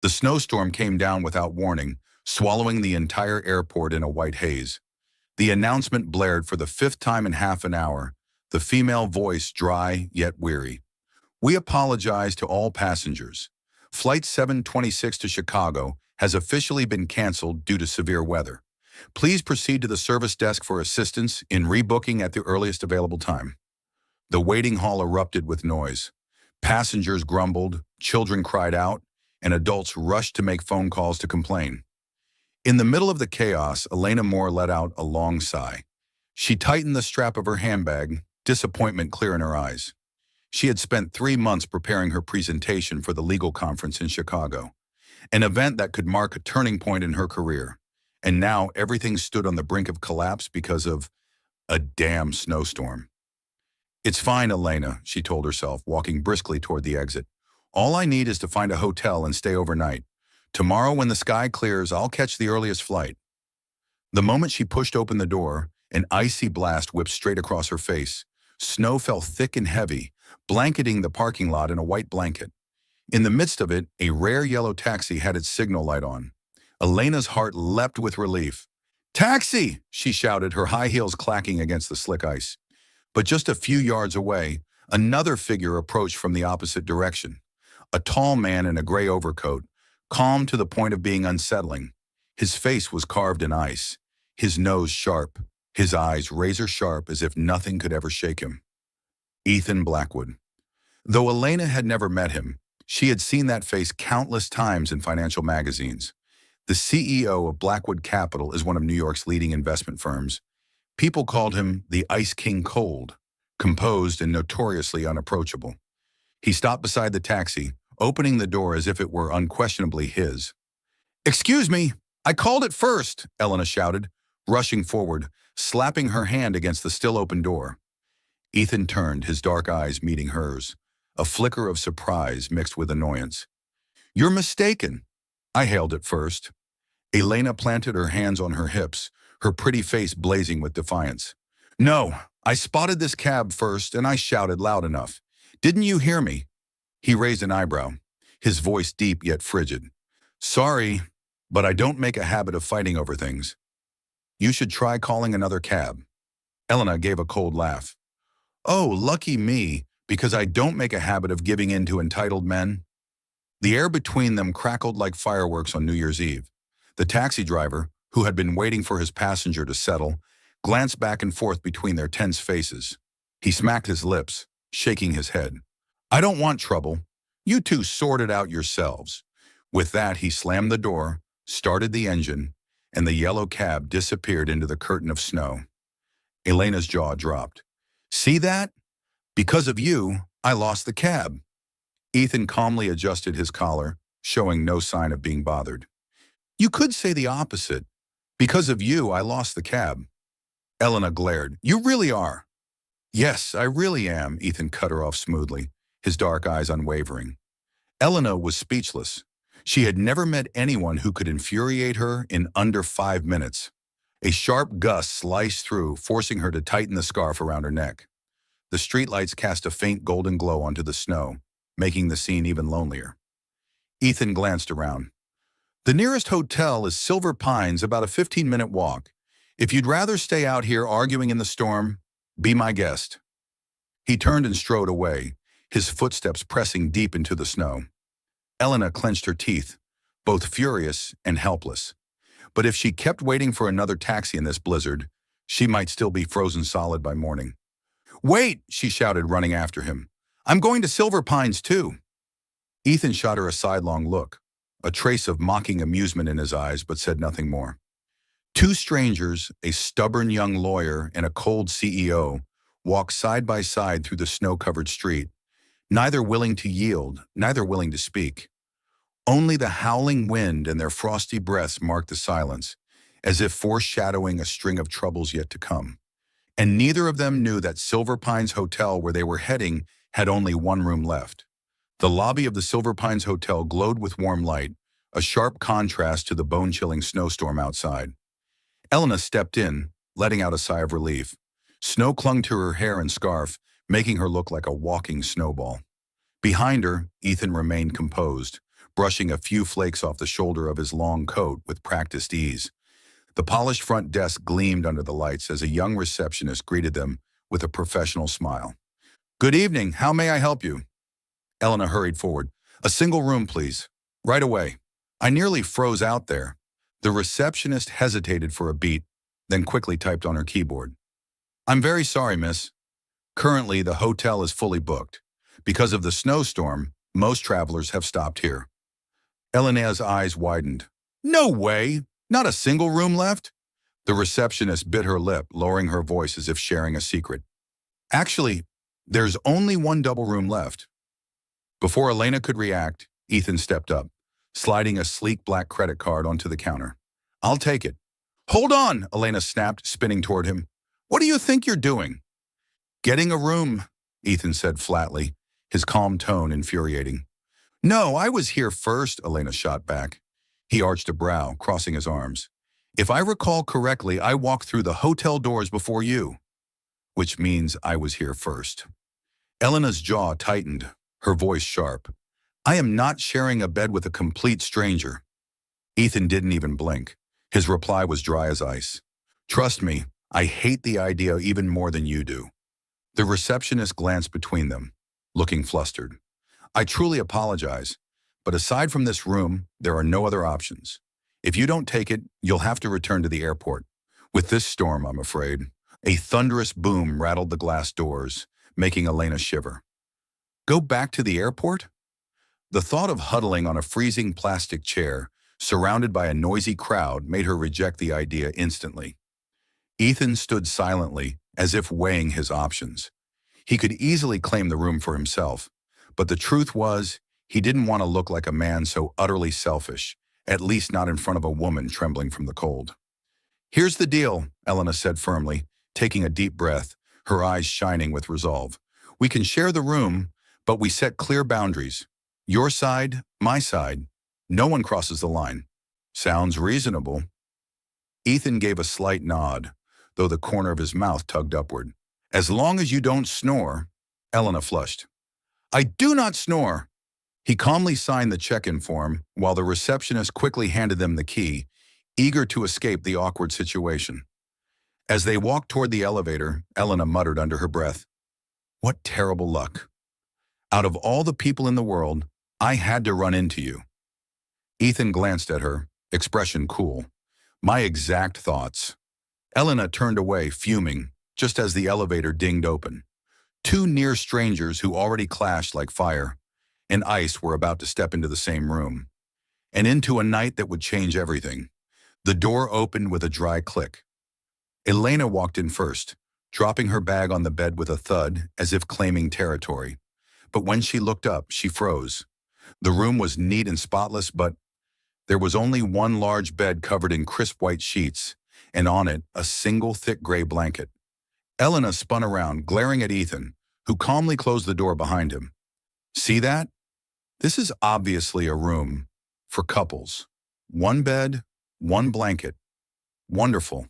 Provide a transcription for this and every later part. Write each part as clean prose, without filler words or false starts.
The snowstorm came down without warning, swallowing the entire airport in a white haze. The announcement blared for the fifth time in half an hour, the female voice dry yet weary. We apologize to all passengers. Flight 726 to Chicago has officially been canceled due to severe weather. Please proceed to the service desk for assistance in rebooking at the earliest available time. The waiting hall erupted with noise. Passengers grumbled, children cried out, and adults rushed to make phone calls to complain. In the middle of the chaos, Elena Moore let out a long sigh. She tightened the strap of her handbag, disappointment clear in her eyes. She had spent 3 months preparing her presentation for the legal conference in Chicago, an event that could mark a turning point in her career. And now everything stood on the brink of collapse because of a damn snowstorm. It's fine, Elena, she told herself, walking briskly toward the exit. All I need is to find a hotel and stay overnight. Tomorrow, when the sky clears, I'll catch the earliest flight. The moment she pushed open the door, an icy blast whipped straight across her face. Snow fell thick and heavy, blanketing the parking lot in a white blanket. In the midst of it, a rare yellow taxi had its signal light on. Elena's heart leapt with relief. "Taxi!" she shouted, her high heels clacking against the slick ice. But just a few yards away, another figure approached from the opposite direction. A tall man in a gray overcoat, calm to the point of being unsettling. His face was carved in ice, his nose sharp, his eyes razor-sharp as if nothing could ever shake him. Ethan Blackwood. Though Elena had never met him, she had seen that face countless times in financial magazines. The CEO of Blackwood Capital is one of New York's leading investment firms. People called him the Ice King Cold, composed and notoriously unapproachable. He stopped beside the taxi, opening the door as if it were unquestionably his. "Excuse me, I called it first," Elena shouted, rushing forward, slapping her hand against the still open door. Ethan turned, his dark eyes meeting hers, a flicker of surprise mixed with annoyance. "You're mistaken. I hailed it first." Elena planted her hands on her hips, her pretty face blazing with defiance. "No, I spotted this cab first and I shouted loud enough. Didn't you hear me?" He raised an eyebrow, his voice deep yet frigid. "Sorry, but I don't make a habit of fighting over things. You should try calling another cab." Elena gave a cold laugh. "Oh, lucky me, because I don't make a habit of giving in to entitled men." The air between them crackled like fireworks on New Year's Eve. The taxi driver, who had been waiting for his passenger to settle, glanced back and forth between their tense faces. He smacked his lips, shaking his head. "I don't want trouble. You two sort it out yourselves." With that, he slammed the door, started the engine, and the yellow cab disappeared into the curtain of snow. Elena's jaw dropped. "See that? Because of you, I lost the cab." Ethan calmly adjusted his collar, showing no sign of being bothered. "You could say the opposite. Because of you, I lost the cab." Elena glared. "You really are." "Yes, I really am," Ethan cut her off smoothly, his dark eyes unwavering. Elena was speechless. She had never met anyone who could infuriate her in under 5 minutes. A sharp gust sliced through, forcing her to tighten the scarf around her neck. The streetlights cast a faint golden glow onto the snow, making the scene even lonelier. Ethan glanced around. "The nearest hotel is Silver Pines, about a 15-minute walk. If you'd rather stay out here arguing in the storm, be my guest." He turned and strode away, his footsteps pressing deep into the snow. Elena clenched her teeth, both furious and helpless. But if she kept waiting for another taxi in this blizzard, she might still be frozen solid by morning. "Wait!" she shouted, running after him. "I'm going to Silver Pines, too." Ethan shot her a sidelong look, a trace of mocking amusement in his eyes, but said nothing more. Two strangers, a stubborn young lawyer and a cold CEO, walked side by side through the snow-covered street, neither willing to yield, neither willing to speak. Only the howling wind and their frosty breaths marked the silence, as if foreshadowing a string of troubles yet to come. And neither of them knew that Silver Pines Hotel, where they were heading, had only one room left. The lobby of the Silver Pines Hotel glowed with warm light, a sharp contrast to the bone-chilling snowstorm outside. Elena stepped in, letting out a sigh of relief. Snow clung to her hair and scarf, making her look like a walking snowball. Behind her, Ethan remained composed, brushing a few flakes off the shoulder of his long coat with practiced ease. The polished front desk gleamed under the lights as a young receptionist greeted them with a professional smile. "Good evening. How may I help you?" Elena hurried forward. "A single room, please. Right away." I nearly froze out there. The receptionist hesitated for a beat, then quickly typed on her keyboard. "I'm very sorry, miss. Currently, the hotel is fully booked. Because of the snowstorm, most travelers have stopped here." Elena's eyes widened. "No way! Not a single room left?" The receptionist bit her lip, lowering her voice as if sharing a secret. "Actually, there's only one double room left." Before Elena could react, Ethan stepped up, sliding a sleek black credit card onto the counter. "I'll take it." "Hold on," Elena snapped, spinning toward him. "What do you think you're doing?" "Getting a room," Ethan said flatly, his calm tone infuriating. "No, I was here first," Elena shot back. He arched a brow, crossing his arms. "If I recall correctly, I walked through the hotel doors before you." "Which means I was here first." Elena's jaw tightened, her voice sharp. "I am not sharing a bed with a complete stranger." Ethan didn't even blink. His reply was dry as ice. "Trust me, I hate the idea even more than you do." The receptionist glanced between them, looking flustered. "I truly apologize, but aside from this room, there are no other options. If you don't take it, you'll have to return to the airport. With this storm, I'm afraid." A thunderous boom rattled the glass doors, making Elena shiver. Go back to the airport? The thought of huddling on a freezing plastic chair, surrounded by a noisy crowd, made her reject the idea instantly. Ethan stood silently, as if weighing his options. He could easily claim the room for himself, but the truth was, he didn't want to look like a man so utterly selfish, at least not in front of a woman trembling from the cold. "Here's the deal," Elena said firmly, taking a deep breath, her eyes shining with resolve. "We can share the room, but we set clear boundaries. Your side, my side. No one crosses the line." "Sounds reasonable." Ethan gave a slight nod, though the corner of his mouth tugged upward. "As long as you don't snore." Elena flushed. "I do not snore." He calmly signed the check-in form, while the receptionist quickly handed them the key, eager to escape the awkward situation. As they walked toward the elevator, Elena muttered under her breath, "What terrible luck. Out of all the people in the world, I had to run into you." Ethan glanced at her, expression cool. "My exact thoughts." Elena turned away, fuming, just as the elevator dinged open. Two near strangers who already clashed like fire and ice were about to step into the same room, and into a night that would change everything. The door opened with a dry click. Elena walked in first, dropping her bag on the bed with a thud, as if claiming territory. But when she looked up, she froze. The room was neat and spotless, but there was only one large bed covered in crisp white sheets, and on it, a single thick gray blanket. Elena spun around, glaring at Ethan, who calmly closed the door behind him. "See that? This is obviously a room for couples. One bed, one blanket. Wonderful."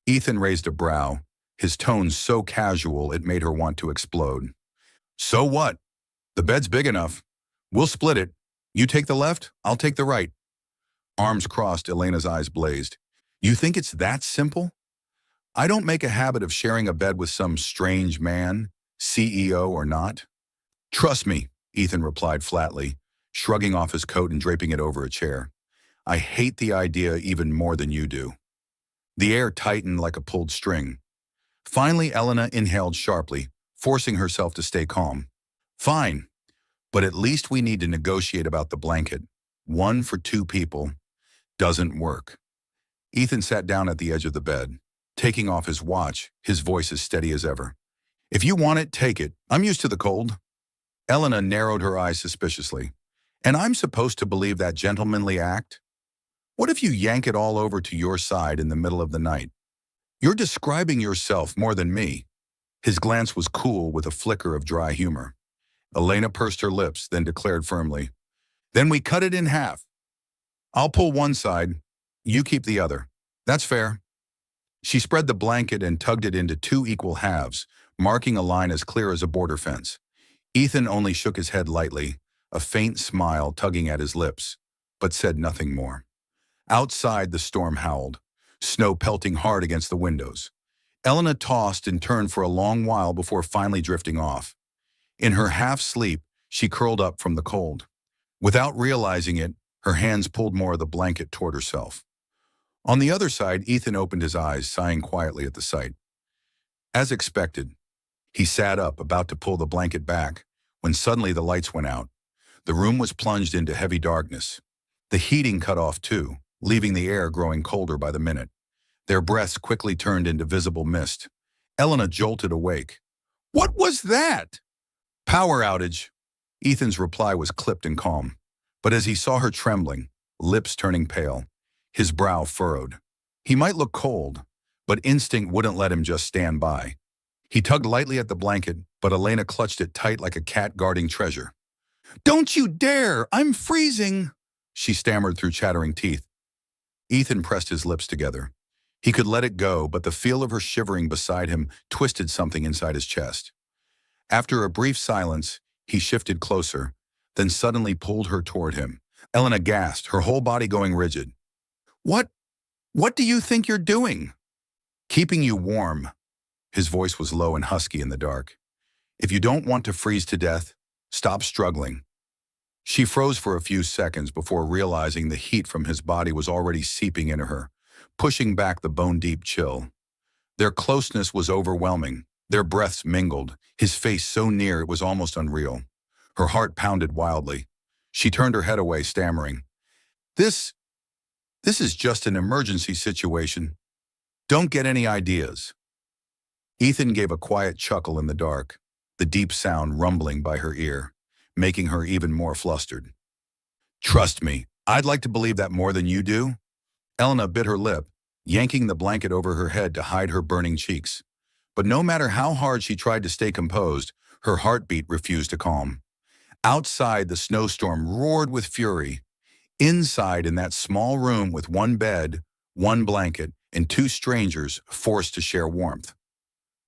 Ethan raised a brow, his tone so casual it made her want to explode. "So what? The bed's big enough. We'll split it. You take the left, I'll take the right." Arms crossed, Elena's eyes blazed. "You think it's that simple? I don't make a habit of sharing a bed with some strange man, CEO or not." "Trust me," Ethan replied flatly, shrugging off his coat and draping it over a chair. "I hate the idea even more than you do." The air tightened like a pulled string. Finally, Elena inhaled sharply, forcing herself to stay calm. "Fine, but at least we need to negotiate about the blanket. One for two people doesn't work." Ethan sat down at the edge of the bed, taking off his watch, his voice as steady as ever. "If you want it, take it. I'm used to the cold." Elena narrowed her eyes suspiciously. "And I'm supposed to believe that gentlemanly act? What if you yank it all over to your side in the middle of the night? You're describing yourself more than me." His glance was cool with a flicker of dry humor. Elena pursed her lips, then declared firmly, "Then we cut it in half. I'll pull one side, you keep the other. That's fair." She spread the blanket and tugged it into two equal halves, marking a line as clear as a border fence. Ethan only shook his head lightly, a faint smile tugging at his lips, but said nothing more. Outside, the storm howled, snow pelting hard against the windows. Elena tossed and turned for a long while before finally drifting off. In her half-sleep, she curled up from the cold. Without realizing it, her hands pulled more of the blanket toward herself. On the other side, Ethan opened his eyes, sighing quietly at the sight. As expected, he sat up, about to pull the blanket back, when suddenly the lights went out. The room was plunged into heavy darkness. The heating cut off too, leaving the air growing colder by the minute. Their breaths quickly turned into visible mist. Elena jolted awake. "What was that?" "Power outage." Ethan's reply was clipped and calm. But as he saw her trembling, lips turning pale, his brow furrowed. He might look cold, but instinct wouldn't let him just stand by. He tugged lightly at the blanket, but Elena clutched it tight like a cat guarding treasure. "Don't you dare! I'm freezing!" she stammered through chattering teeth. Ethan pressed his lips together. He could let it go, but the feel of her shivering beside him twisted something inside his chest. After a brief silence, he shifted closer, then suddenly pulled her toward him. Elena gasped, her whole body going rigid. What do you think you're doing?" "Keeping you warm." His voice was low and husky in the dark. "If you don't want to freeze to death, stop struggling." She froze for a few seconds before realizing the heat from his body was already seeping into her, pushing back the bone-deep chill. Their closeness was overwhelming. Their breaths mingled, his face so near it was almost unreal. Her heart pounded wildly. She turned her head away, stammering, This is just an emergency situation. Don't get any ideas." Ethan gave a quiet chuckle in the dark, the deep sound rumbling by her ear, making her even more flustered. "Trust me, I'd like to believe that more than you do." Elena bit her lip, yanking the blanket over her head to hide her burning cheeks. But no matter how hard she tried to stay composed, her heartbeat refused to calm. Outside, the snowstorm roared with fury. Inside, in that small room with one bed, one blanket, and two strangers forced to share warmth.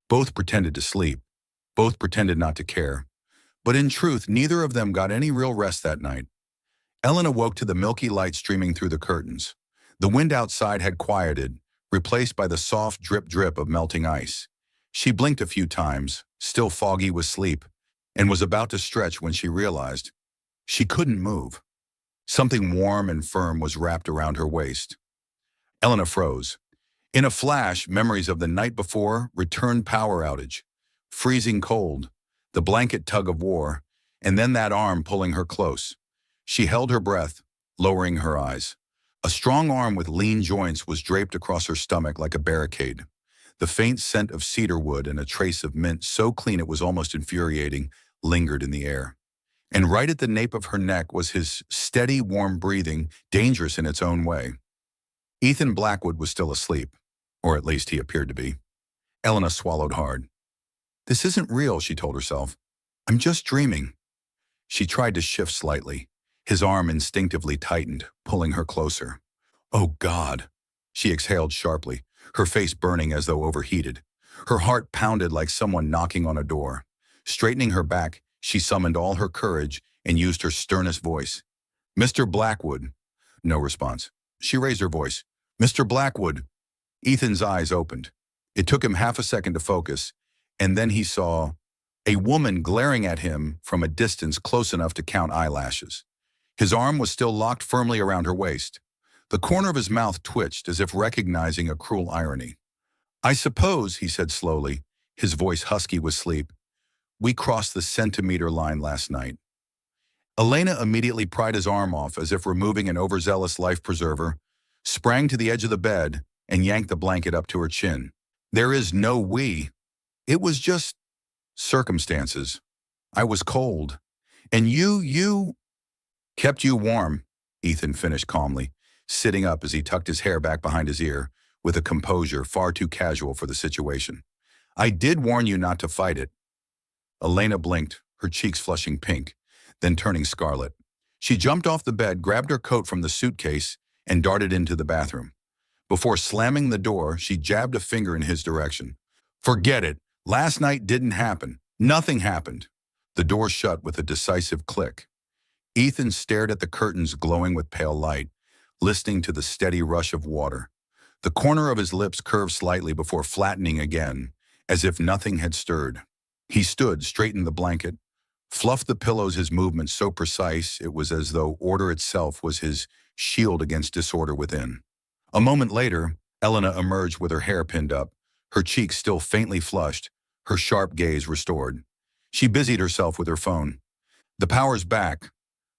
Both pretended to sleep. Both pretended not to care. But in truth, neither of them got any real rest that night. Ellen awoke to the milky light streaming through the curtains. The wind outside had quieted, replaced by the soft drip-drip of melting ice. She blinked a few times, still foggy with sleep, and was about to stretch when she realized she couldn't move. Something warm and firm was wrapped around her waist. Elena froze. In a flash, memories of the night before returned: power outage, freezing cold, the blanket tug of war, and then that arm pulling her close. She held her breath, lowering her eyes. A strong arm with lean joints was draped across her stomach like a barricade. The faint scent of cedar wood and a trace of mint, so clean it was almost infuriating, lingered in the air. And right at the nape of her neck was his steady, warm breathing, dangerous in its own way. Ethan Blackwood was still asleep, or at least he appeared to be. Elena swallowed hard. "This isn't real," she told herself. "I'm just dreaming." She tried to shift slightly. His arm instinctively tightened, pulling her closer. "Oh, God!" She exhaled sharply, her face burning as though overheated. Her heart pounded like someone knocking on a door. Straightening her back, she summoned all her courage and used her sternest voice. "Mr. Blackwood." No response. She raised her voice. "Mr. Blackwood." Ethan's eyes opened. It took him half a second to focus, and then he saw a woman glaring at him from a distance close enough to count eyelashes. His arm was still locked firmly around her waist. The corner of his mouth twitched as if recognizing a cruel irony. "I suppose," he said slowly, his voice husky with sleep, "we crossed the centimeter line last night." Elena immediately pried his arm off as if removing an overzealous life preserver, sprang to the edge of the bed, and yanked the blanket up to her chin. "There is no we. It was just circumstances. I was cold. And you kept you warm," Ethan finished calmly, sitting up as he tucked his hair back behind his ear, with a composure far too casual for the situation. "I did warn you not to fight it." Elena blinked, her cheeks flushing pink, then turning scarlet. She jumped off the bed, grabbed her coat from the suitcase, and darted into the bathroom. Before slamming the door, she jabbed a finger in his direction. "Forget it. Last night didn't happen. Nothing happened." The door shut with a decisive click. Ethan stared at the curtains glowing with pale light, listening to the steady rush of water. The corner of his lips curved slightly before flattening again, as if nothing had stirred. He stood, straightened the blanket, fluffed the pillows, his movements so precise it was as though order itself was his shield against disorder within. A moment later, Elena emerged with her hair pinned up, her cheeks still faintly flushed, her sharp gaze restored. She busied herself with her phone. The power's back.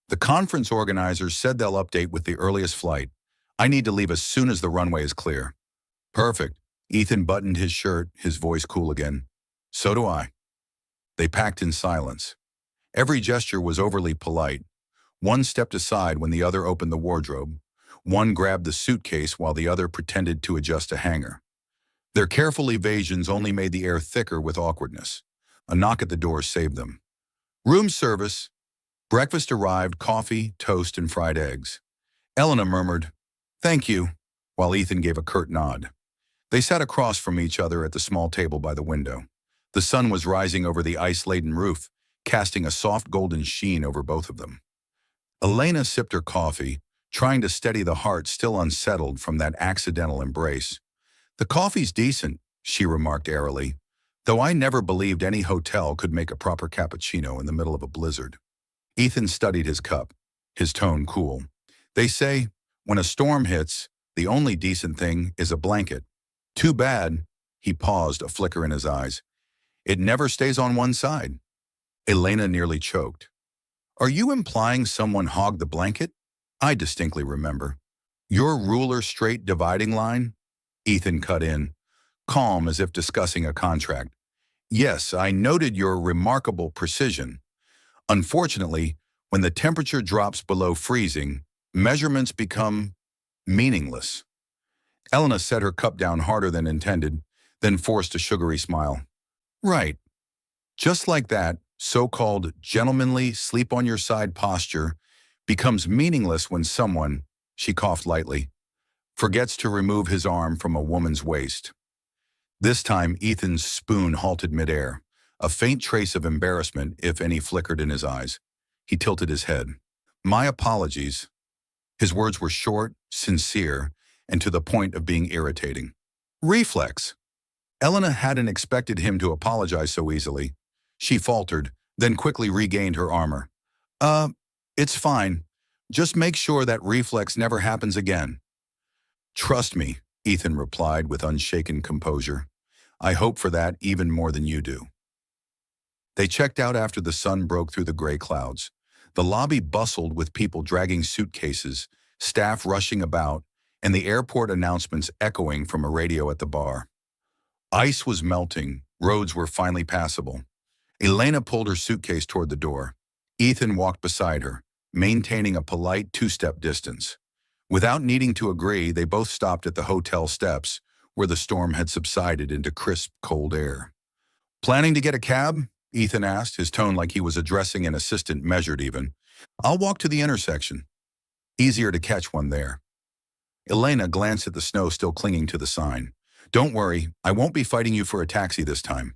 The conference organizers said they'll update with the earliest flight. I need to leave as soon as the runway is clear. Perfect. Ethan buttoned his shirt, his voice cool again. So do I. They packed in silence. Every gesture was overly polite. One stepped aside when the other opened the wardrobe. One grabbed the suitcase while the other pretended to adjust a hanger. Their careful evasions only made the air thicker with awkwardness. A knock at the door saved them. Room service. Breakfast arrived, coffee, toast, and fried eggs. Elena murmured, "Thank you," while Ethan gave a curt nod. They sat across from each other at the small table by the window. The sun was rising over the ice-laden roof, casting a soft golden sheen over both of them. Elena sipped her coffee, trying to steady the heart still unsettled from that accidental embrace. "The coffee's decent," she remarked airily, "though I never believed any hotel could make a proper cappuccino in the middle of a blizzard." Ethan studied his cup, his tone cool. "They say, when a storm hits, the only decent thing is a blanket. Too bad," he paused, a flicker in his eyes. "It never stays on one side." Elena nearly choked. "Are you implying someone hogged the blanket? I distinctly remember." "Your ruler-straight dividing line?" Ethan cut in, calm as if discussing a contract. "Yes, I noted your remarkable precision. Unfortunately, when the temperature drops below freezing, measurements become meaningless." Elena set her cup down harder than intended, then forced a sugary smile. "Right. Just like that, so-called gentlemanly sleep-on-your-side posture becomes meaningless when someone," she coughed lightly, "forgets to remove his arm from a woman's waist." This time, Ethan's spoon halted midair. A faint trace of embarrassment, if any, flickered in his eyes. He tilted his head. "My apologies." His words were short, sincere, and to the point of being irritating. Reflex. Elena hadn't expected him to apologize so easily. She faltered, then quickly regained her armor. It's fine. Just make sure that reflex never happens again." "Trust me," Ethan replied with unshaken composure. "I hope for that even more than you do." They checked out after the sun broke through the gray clouds. The lobby bustled with people dragging suitcases, staff rushing about, and the airport announcements echoing from a radio at the bar. Ice was melting, roads were finally passable. Elena pulled her suitcase toward the door. Ethan walked beside her, maintaining a polite two-step distance. Without needing to agree, they both stopped at the hotel steps, where the storm had subsided into crisp, cold air. "Planning to get a cab?" Ethan asked, his tone like he was addressing an assistant, measured even. "I'll walk to the intersection. Easier to catch one there." Elena glanced at the snow still clinging to the sign. "Don't worry, I won't be fighting you for a taxi this time."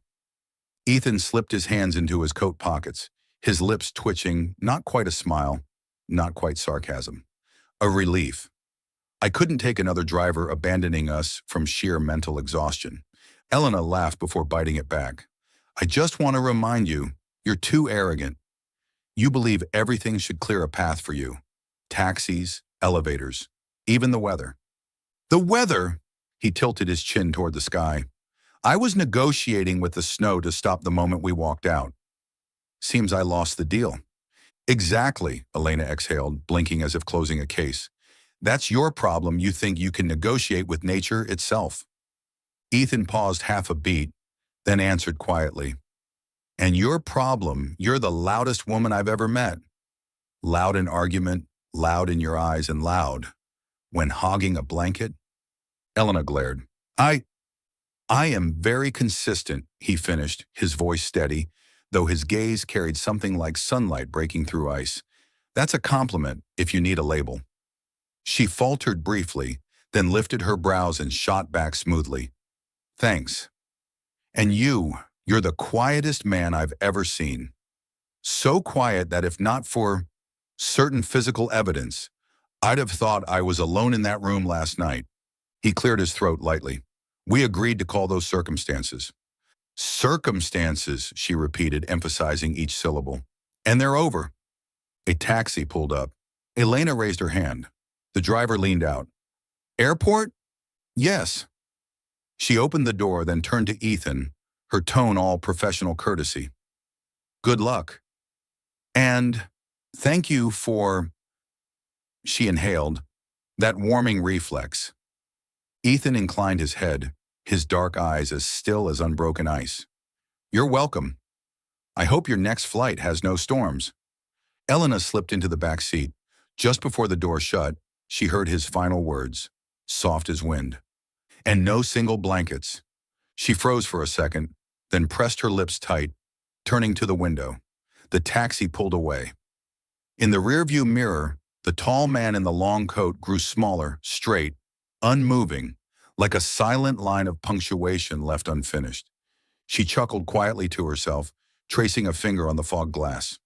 Ethan slipped his hands into his coat pockets, his lips twitching, not quite a smile, not quite sarcasm. A relief. "I couldn't take another driver abandoning us from sheer mental exhaustion." Elena laughed before biting it back. "I just want to remind you, you're too arrogant. You believe everything should clear a path for you. Taxis, elevators, even the weather." "The weather?" He tilted his chin toward the sky. "I was negotiating with the snow to stop the moment we walked out. Seems I lost the deal." "Exactly," Elena exhaled, blinking as if closing a case. "That's your problem. You think you can negotiate with nature itself." Ethan paused half a beat, then answered quietly. "And your problem, you're the loudest woman I've ever met. Loud in argument, loud in your eyes, and loud when hogging a blanket." Elena glared. I am very consistent," he finished, his voice steady, though his gaze carried something like sunlight breaking through ice. "That's a compliment, if you need a label." She faltered briefly, then lifted her brows and shot back smoothly. "Thanks. And you're the quietest man I've ever seen. So quiet that if not for Certain physical evidence. I'd have thought I was alone in that room last night. He cleared his throat lightly. We agreed to call those circumstances. Circumstances, she repeated, emphasizing each syllable. And they're over. A taxi pulled up. Elena raised her hand. The driver leaned out. Airport? Yes. She opened the door, then turned to Ethan, her tone all professional courtesy. Good luck. And thank you for, she inhaled, that warming reflex. Ethan inclined his head, his dark eyes as still as unbroken ice. You're welcome. I hope your next flight has no storms. Elena slipped into the back seat. Just before the door shut, she heard his final words, soft as wind. And no single blankets. She froze for a second, then pressed her lips tight, turning to the window. The taxi pulled away. In the rearview mirror, the tall man in the long coat grew smaller, straight, unmoving, like a silent line of punctuation left unfinished. She chuckled quietly to herself, tracing a finger on the fog glass.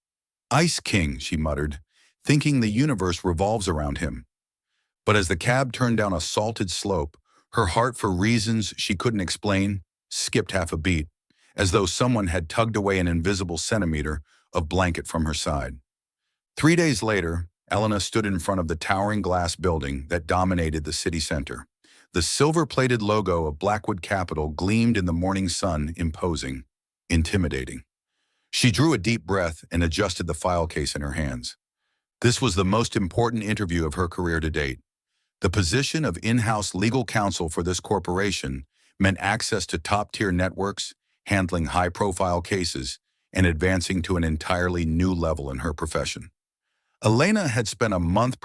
Ice King, she muttered, thinking the universe revolves around him. But as the cab turned down a salted slope, her heart, for reasons she couldn't explain, skipped half a beat, as though someone had tugged away an invisible centimeter of blanket from her side. 3 days later, Elena stood in front of the towering glass building that dominated the city center. The silver-plated logo of Blackwood Capital gleamed in the morning sun, imposing, intimidating. She drew a deep breath and adjusted the file case in her hands. This was the most important interview of her career to date. The position of in-house legal counsel for this corporation meant access to top-tier networks, handling high-profile cases, and advancing to an entirely new level in her profession. Elena had spent a month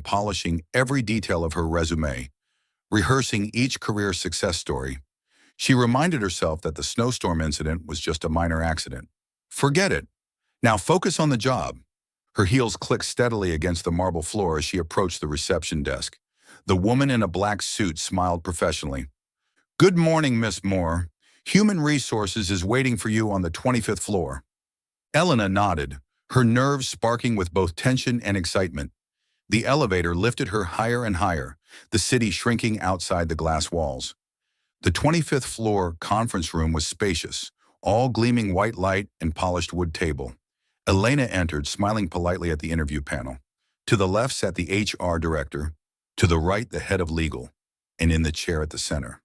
polishing every detail of her resume, rehearsing each career success story. She reminded herself that the snowstorm incident was just a minor accident. Forget it. Now focus on the job. Her heels clicked steadily against the marble floor as she approached the reception desk. The woman in a black suit smiled professionally. Good morning, Miss Moore. Human Resources is waiting for you on the 25th floor. Elena nodded, her nerves sparking with both tension and excitement. The elevator lifted her higher and higher, the city shrinking outside the glass walls. The 25th floor conference room was spacious, all gleaming white light and polished wood table. Elena entered, smiling politely at the interview panel. To the left sat the HR director, to the right the head of legal, and in the chair at the center.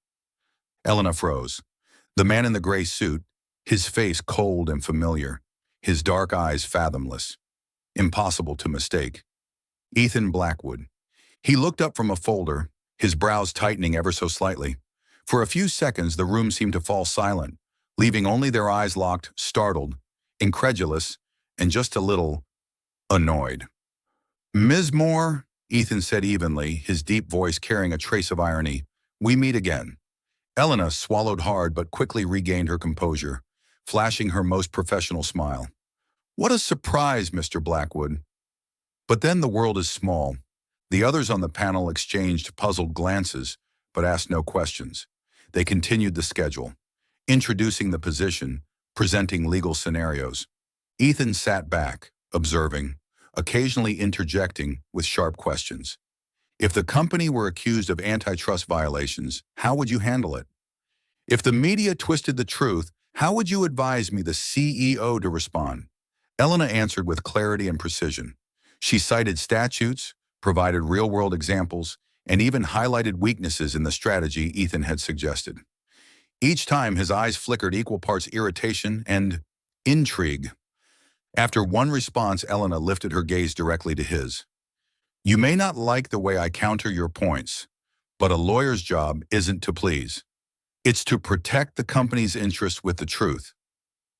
Elena froze. The man in the gray suit, his face cold and familiar, his dark eyes fathomless. Impossible to mistake. Ethan Blackwood. He looked up from a folder, his brows tightening ever so slightly. For a few seconds, the room seemed to fall silent, leaving only their eyes locked, startled, incredulous, and just a little annoyed. Ms. Moore, Ethan said evenly, his deep voice carrying a trace of irony, we meet again. Elena swallowed hard but quickly regained her composure, flashing her most professional smile. What a surprise, Mr. Blackwood. But then the world is small. The others on the panel exchanged puzzled glances, but asked no questions. They continued the schedule, introducing the position, presenting legal scenarios. Ethan sat back, observing, occasionally interjecting with sharp questions. If the company were accused of antitrust violations, how would you handle it? If the media twisted the truth, how would you advise me, the CEO, to respond? Elena answered with clarity and precision. She cited statutes, provided real-world examples, and even highlighted weaknesses in the strategy Ethan had suggested. Each time, his eyes flickered equal parts irritation and intrigue. After one response, Elena lifted her gaze directly to his. You may not like the way I counter your points, but a lawyer's job isn't to please. It's to protect the company's interests with the truth.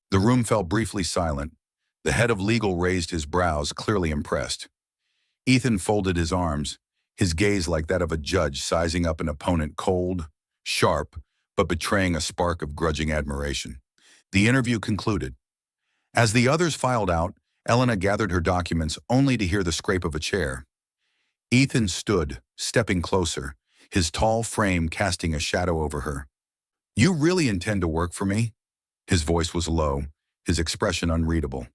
The room fell briefly silent. The head of legal raised his brows, clearly impressed. Ethan folded his arms, his gaze like that of a judge sizing up an opponent, cold, sharp, but betraying a spark of grudging admiration. The interview concluded. As the others filed out, Elena gathered her documents only to hear the scrape of a chair. Ethan stood, stepping closer, his tall frame casting a shadow over her. You really intend to work for me? His voice was low, his expression unreadable.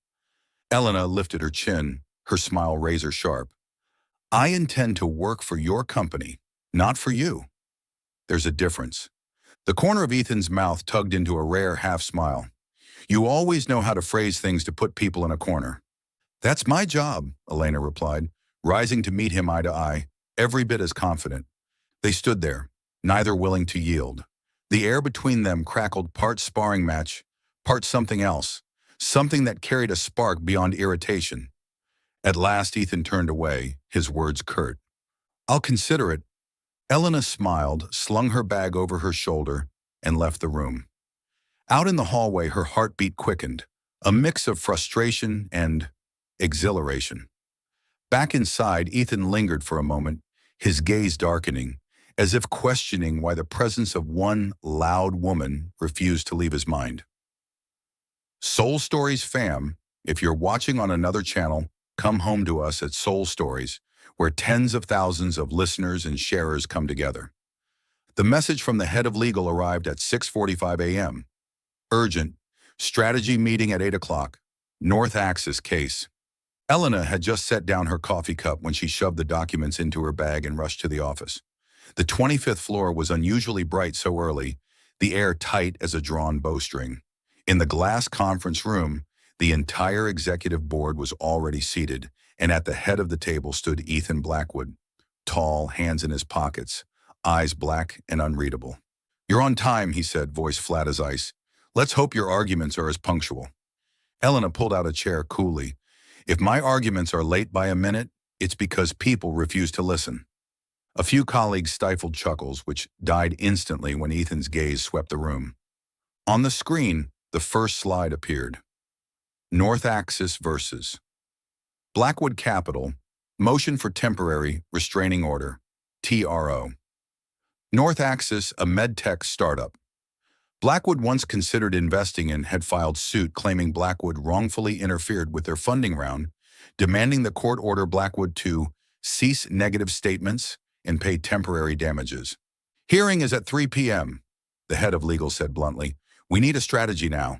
Elena lifted her chin, her smile razor sharp. I intend to work for your company, not for you. There's a difference. The corner of Ethan's mouth tugged into a rare half-smile. You always know how to phrase things to put people in a corner. That's my job, Elena replied, rising to meet him eye to eye, every bit as confident. They stood there, neither willing to yield. The air between them crackled part sparring match, part something else, something that carried a spark beyond irritation. At last Ethan turned away, his words curt. I'll consider it. Elena smiled, slung her bag over her shoulder, and left the room. Out in the hallway, her heartbeat quickened, a mix of frustration and exhilaration. Back inside, Ethan lingered for a moment, his gaze darkening, as if questioning why the presence of one loud woman refused to leave his mind. Soul Stories fam, if you're watching on another channel, come home to us at Soul Stories, where tens of thousands of listeners and sharers come together. The message from the head of legal arrived at 6:45 a.m. Urgent. Strategy meeting at 8 o'clock. North Axis case. Elena had just set down her coffee cup when she shoved the documents into her bag and rushed to the office. The 25th floor was unusually bright so early, the air tight as a drawn bowstring. In the glass conference room, the entire executive board was already seated, and at the head of the table stood Ethan Blackwood, tall, hands in his pockets, eyes black and unreadable. You're on time, he said, voice flat as ice. Let's hope your arguments are as punctual. Elena pulled out a chair coolly. If my arguments are late by a minute, it's because people refuse to listen. A few colleagues stifled chuckles, which died instantly when Ethan's gaze swept the room. On the screen, the first slide appeared. North Axis versus Blackwood Capital, Motion for Temporary Restraining Order, TRO. North Axis, a medtech startup. Blackwood, once considered investing in, had filed suit claiming Blackwood wrongfully interfered with their funding round, demanding the court order Blackwood to cease negative statements and pay temporary damages. Hearing is at 3 p.m., the head of legal said bluntly. We need a strategy now.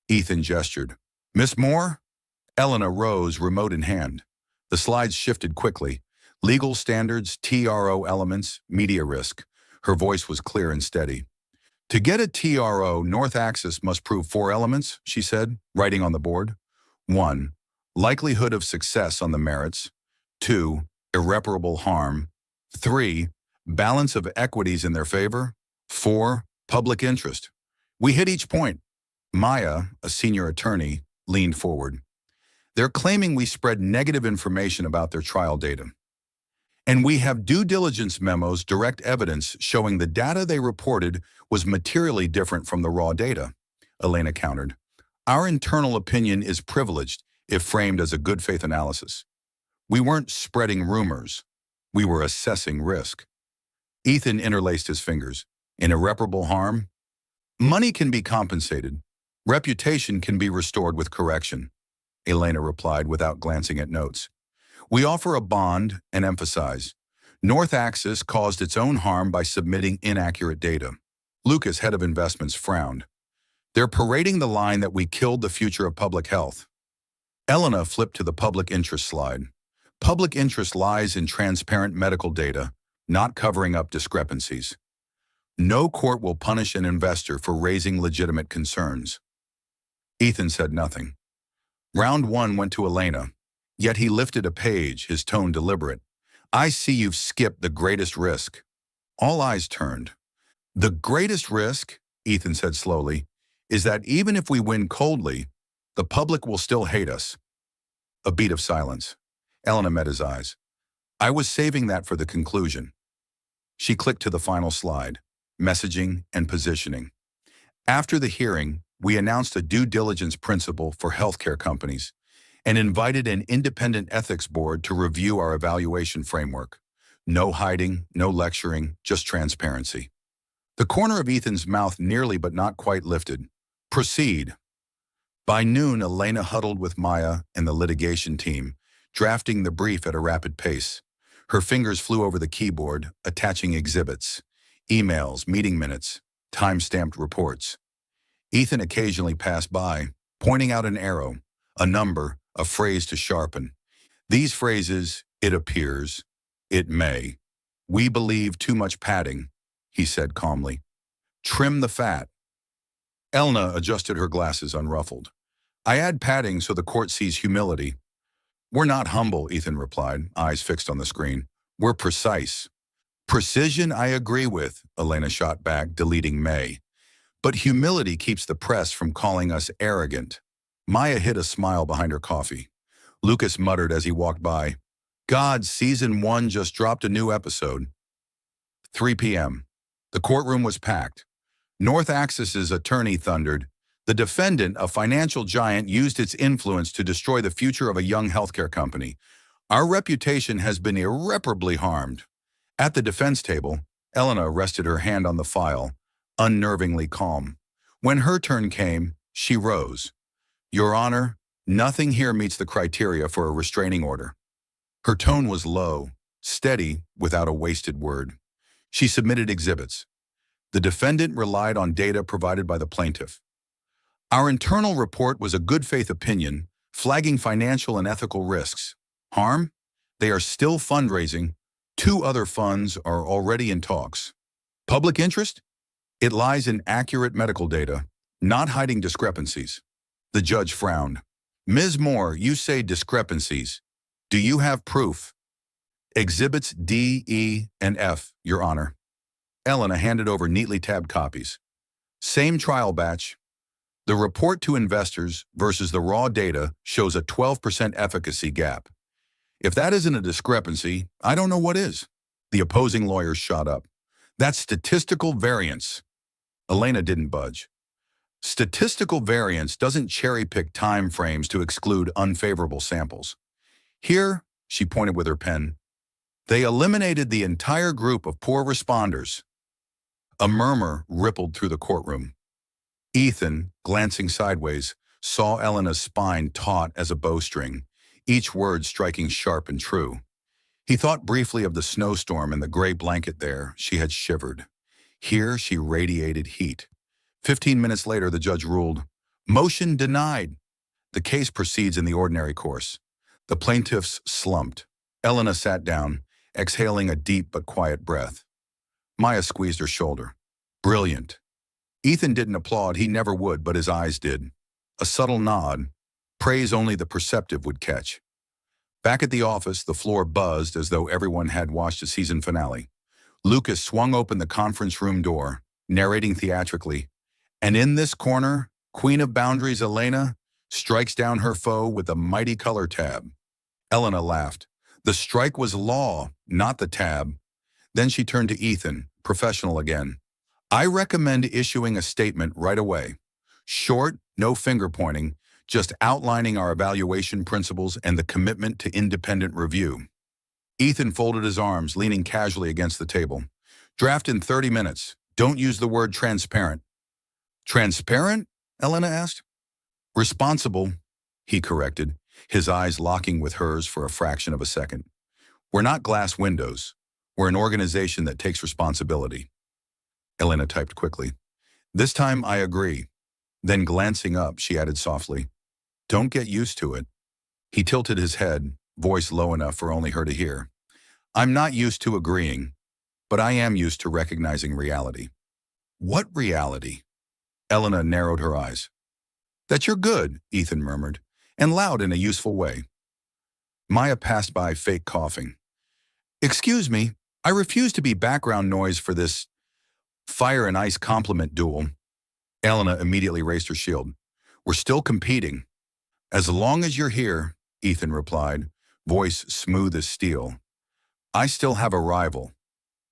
Ethan gestured. Miss Moore? Elena rose, remote in hand. The slides shifted quickly. Legal standards, TRO elements, media risk. Her voice was clear and steady. To get a TRO, North Axis must prove 4 elements, she said, writing on the board. 1. Likelihood of success on the merits. 2. Irreparable harm. 3. Balance of equities in their favor. 4. Public interest. We hit each point. Maya, a senior attorney, leaned forward. They're claiming we spread negative information about their trial data. And we have due diligence memos, direct evidence showing the data they reported was materially different from the raw data, Elena countered. Our internal opinion is privileged if framed as a good faith analysis. We weren't spreading rumors. We were assessing risk. Ethan interlaced his fingers. In irreparable harm? Money can be compensated. Reputation can be restored with correction, Elena replied without glancing at notes. We offer a bond and emphasize. North Axis caused its own harm by submitting inaccurate data. Lucas, head of investments, frowned. They're parading the line that we killed the future of public health. Elena flipped to the public interest slide. Public interest lies in transparent medical data, not covering up discrepancies. No court will punish an investor for raising legitimate concerns. Ethan said nothing. Round 1 went to Elena, yet he lifted a page, his tone deliberate. I see you've skipped the greatest risk. All eyes turned. The greatest risk, Ethan said slowly, is that even if we win coldly, the public will still hate us. A beat of silence. Elena met his eyes. I was saving that for the conclusion. She clicked to the final slide, messaging and positioning. After the hearing, we announced a due diligence principle for healthcare companies and invited an independent ethics board to review our evaluation framework. No hiding, no lecturing, just transparency. The corner of Ethan's mouth nearly but not quite lifted. Proceed. By noon, Elena huddled with Maya and the litigation team, drafting the brief at a rapid pace. Her fingers flew over the keyboard, attaching exhibits, emails, meeting minutes, time-stamped reports. Ethan occasionally passed by, pointing out an arrow, a number, a phrase to sharpen. These phrases, "it appears," "it may," "we believe too much padding," he said calmly. "Trim the fat." Elna adjusted her glasses unruffled. "I add padding so the court sees humility." "We're not humble," Ethan replied, eyes fixed on the screen. "We're precise." "Precision I agree with," Elena shot back, deleting may. "But humility keeps the press from calling us arrogant." Maya hid a smile behind her coffee. Lucas muttered as he walked by, "God, season 1 just dropped a new episode." 3 p.m. The courtroom was packed. North Axis's attorney thundered, "The defendant, a financial giant, used its influence to destroy the future of a young healthcare company. Our reputation has been irreparably harmed." At the defense table, Elena rested her hand on the file, unnervingly calm. When her turn came, she rose. "Your Honor, nothing here meets the criteria for a restraining order." Her tone was low, steady, without a wasted word. She submitted exhibits. The defendant relied on data provided by the plaintiff. "Our internal report was a good faith opinion, flagging financial and ethical risks. Harm? They are still fundraising. 2 other funds are already in talks. Public interest? It lies in accurate medical data, not hiding discrepancies." The judge frowned. "Ms. Moore, you say discrepancies. Do you have proof?" "Exhibits D, E, and F, Your Honor." Elena handed over neatly tabbed copies. "Same trial batch. The report to investors versus the raw data shows a 12% efficacy gap. If that isn't a discrepancy, I don't know what is." The opposing lawyers shot up. "That's statistical variance." Elena didn't budge. "Statistical variance doesn't cherry-pick time frames to exclude unfavorable samples. Here," she pointed with her pen, "they eliminated the entire group of poor responders." A murmur rippled through the courtroom. Ethan, glancing sideways, saw Elena's spine taut as a bowstring, each word striking sharp and true. He thought briefly of the snowstorm and the gray blanket there. She had shivered. Here she radiated heat. 15 minutes later, the judge ruled, "Motion denied." The case proceeds in the ordinary course. The plaintiffs slumped. Elena sat down, exhaling a deep but quiet breath. Maya squeezed her shoulder. "Brilliant." Ethan didn't applaud, he never would, but his eyes did. A subtle nod, praise only the perceptive would catch. Back at the office, the floor buzzed as though everyone had watched a season finale. Lucas swung open the conference room door, narrating theatrically, "And in this corner, Queen of Boundaries Elena strikes down her foe with a mighty color tab." Elena laughed. "The strike was law, not the tab." Then she turned to Ethan, professional again. "I recommend issuing a statement right away. Short, no finger-pointing, just outlining our evaluation principles and the commitment to independent review." Ethan folded his arms, leaning casually against the table. "Draft in 30 minutes. Don't use the word transparent." "Transparent?" Elena asked. "Responsible," he corrected, his eyes locking with hers for a fraction of a second. "We're not glass windows. We're an organization that takes responsibility." Elena typed quickly. "This time I agree." Then glancing up, she added softly, "Don't get used to it." He tilted his head, voice low enough for only her to hear. "I'm not used to agreeing, but I am used to recognizing reality." "What reality?" Elena narrowed her eyes. "That you're good," Ethan murmured, and loud in a useful way. Maya passed by, fake coughing. "Excuse me, I refuse to be background noise for this fire and ice compliment duel." Elena immediately raised her shield. "We're still competing." "As long as you're here," Ethan replied, voice smooth as steel. "I still have a rival."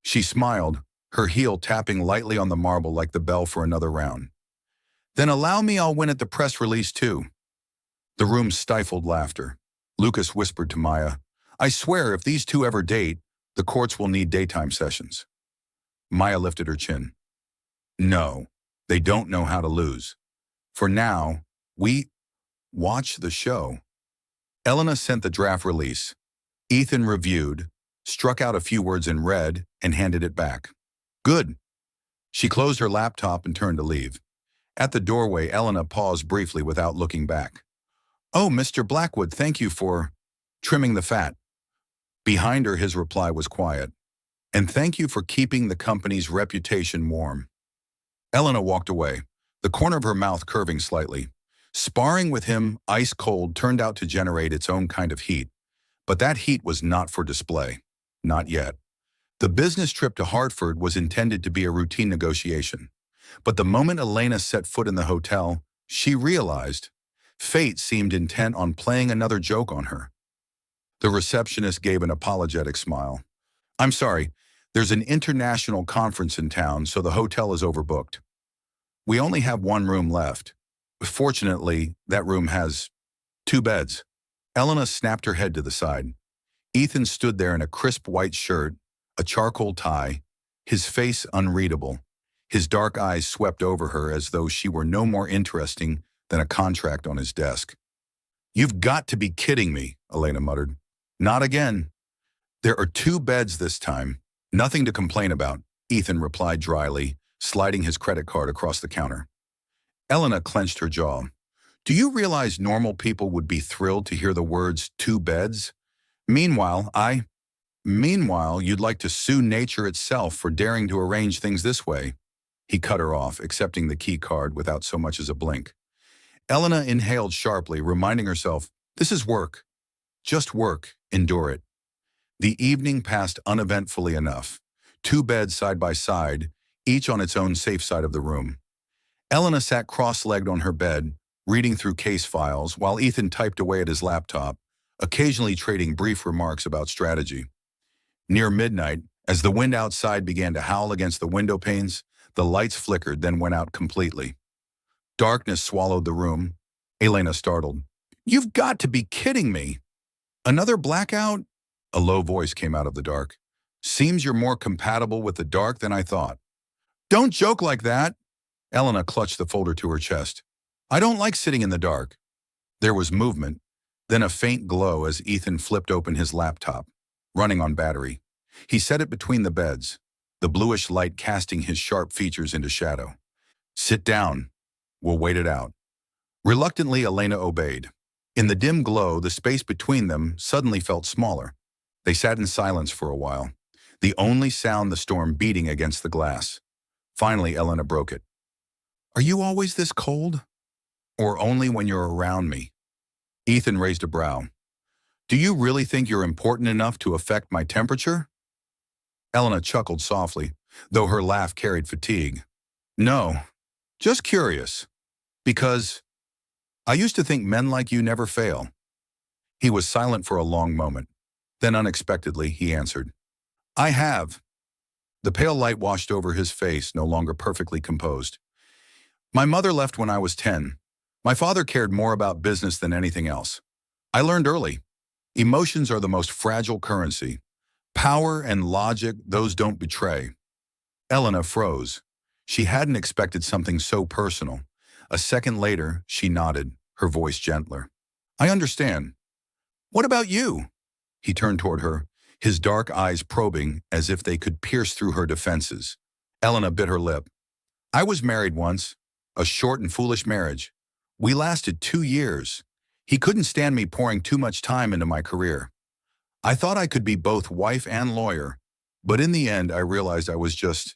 She smiled, her heel tapping lightly on the marble like the bell for another round. "Then allow me, I'll win at the press release too." The room stifled laughter. Lucas whispered to Maya, "I swear if these two ever date, the courts will need daytime sessions." Maya lifted her chin. "No, they don't know how to lose. For now, we watch the show." Elena sent the draft release. Ethan reviewed, struck out a few words in red, and handed it back. "Good." She closed her laptop and turned to leave. At the doorway, Elena paused briefly without looking back. "Oh, Mr. Blackwood, thank you for..." trimming the fat. Behind her, his reply was quiet. And thank you for keeping the company's reputation warm. Elena walked away, the corner of her mouth curving slightly. Sparring with him, ice cold, turned out to generate its own kind of heat. But that heat was not for display. Not yet. The business trip to Hartford was intended to be a routine negotiation. But the moment Elena set foot in the hotel, she realized fate seemed intent on playing another joke on her. The receptionist gave an apologetic smile. I'm sorry, there's an international conference in town, so the hotel is overbooked. We only have one room left. Fortunately, that room has 2 beds. Elena snapped her head to the side. Ethan stood there in a crisp white shirt, a charcoal tie, his face unreadable. His dark eyes swept over her as though she were no more interesting than a contract on his desk. You've got to be kidding me, Elena muttered. Not again. There are 2 beds this time. Nothing to complain about, Ethan replied dryly, sliding his credit card across the counter. Elena clenched her jaw. Do you realize normal people would be thrilled to hear the words 2 beds? Meanwhile, you'd like to sue nature itself for daring to arrange things this way. He cut her off, accepting the key card without so much as a blink. Elena inhaled sharply, reminding herself, this is work. Just work. Endure it. The evening passed uneventfully enough. 2 beds side by side, each on its own safe side of the room. Elena sat cross-legged on her bed, reading through case files, while Ethan typed away at his laptop, occasionally trading brief remarks about strategy. Near midnight, as the wind outside began to howl against the window panes, the lights flickered, then went out completely. Darkness swallowed the room. Elena startled. You've got to be kidding me. Another blackout? A low voice came out of the dark. Seems you're more compatible with the dark than I thought. Don't joke like that. Elena clutched the folder to her chest. I don't like sitting in the dark. There was movement, then a faint glow as Ethan flipped open his laptop, running on battery. He set it between the beds, the bluish light casting his sharp features into shadow. Sit down. We'll wait it out. Reluctantly, Elena obeyed. In the dim glow, the space between them suddenly felt smaller. They sat in silence for a while, the only sound the storm beating against the glass. Finally, Elena broke it. Are you always this cold? Or only when you're around me? Ethan raised a brow. Do you really think you're important enough to affect my temperature? Elena chuckled softly, though her laugh carried fatigue. No, just curious. Because I used to think men like you never fail. He was silent for a long moment. Then unexpectedly, he answered. I have. The pale light washed over his face, no longer perfectly composed. My mother left when I was 10. My father cared more about business than anything else. I learned early. Emotions are the most fragile currency. Power and logic, those don't betray. Elena froze. She hadn't expected something so personal. A second later, she nodded, her voice gentler. I understand. What about you? He turned toward her, his dark eyes probing as if they could pierce through her defenses. Elena bit her lip. I was married once, a short and foolish marriage. We lasted 2 years. He couldn't stand me pouring too much time into my career. I thought I could be both wife and lawyer, but in the end I realized I was just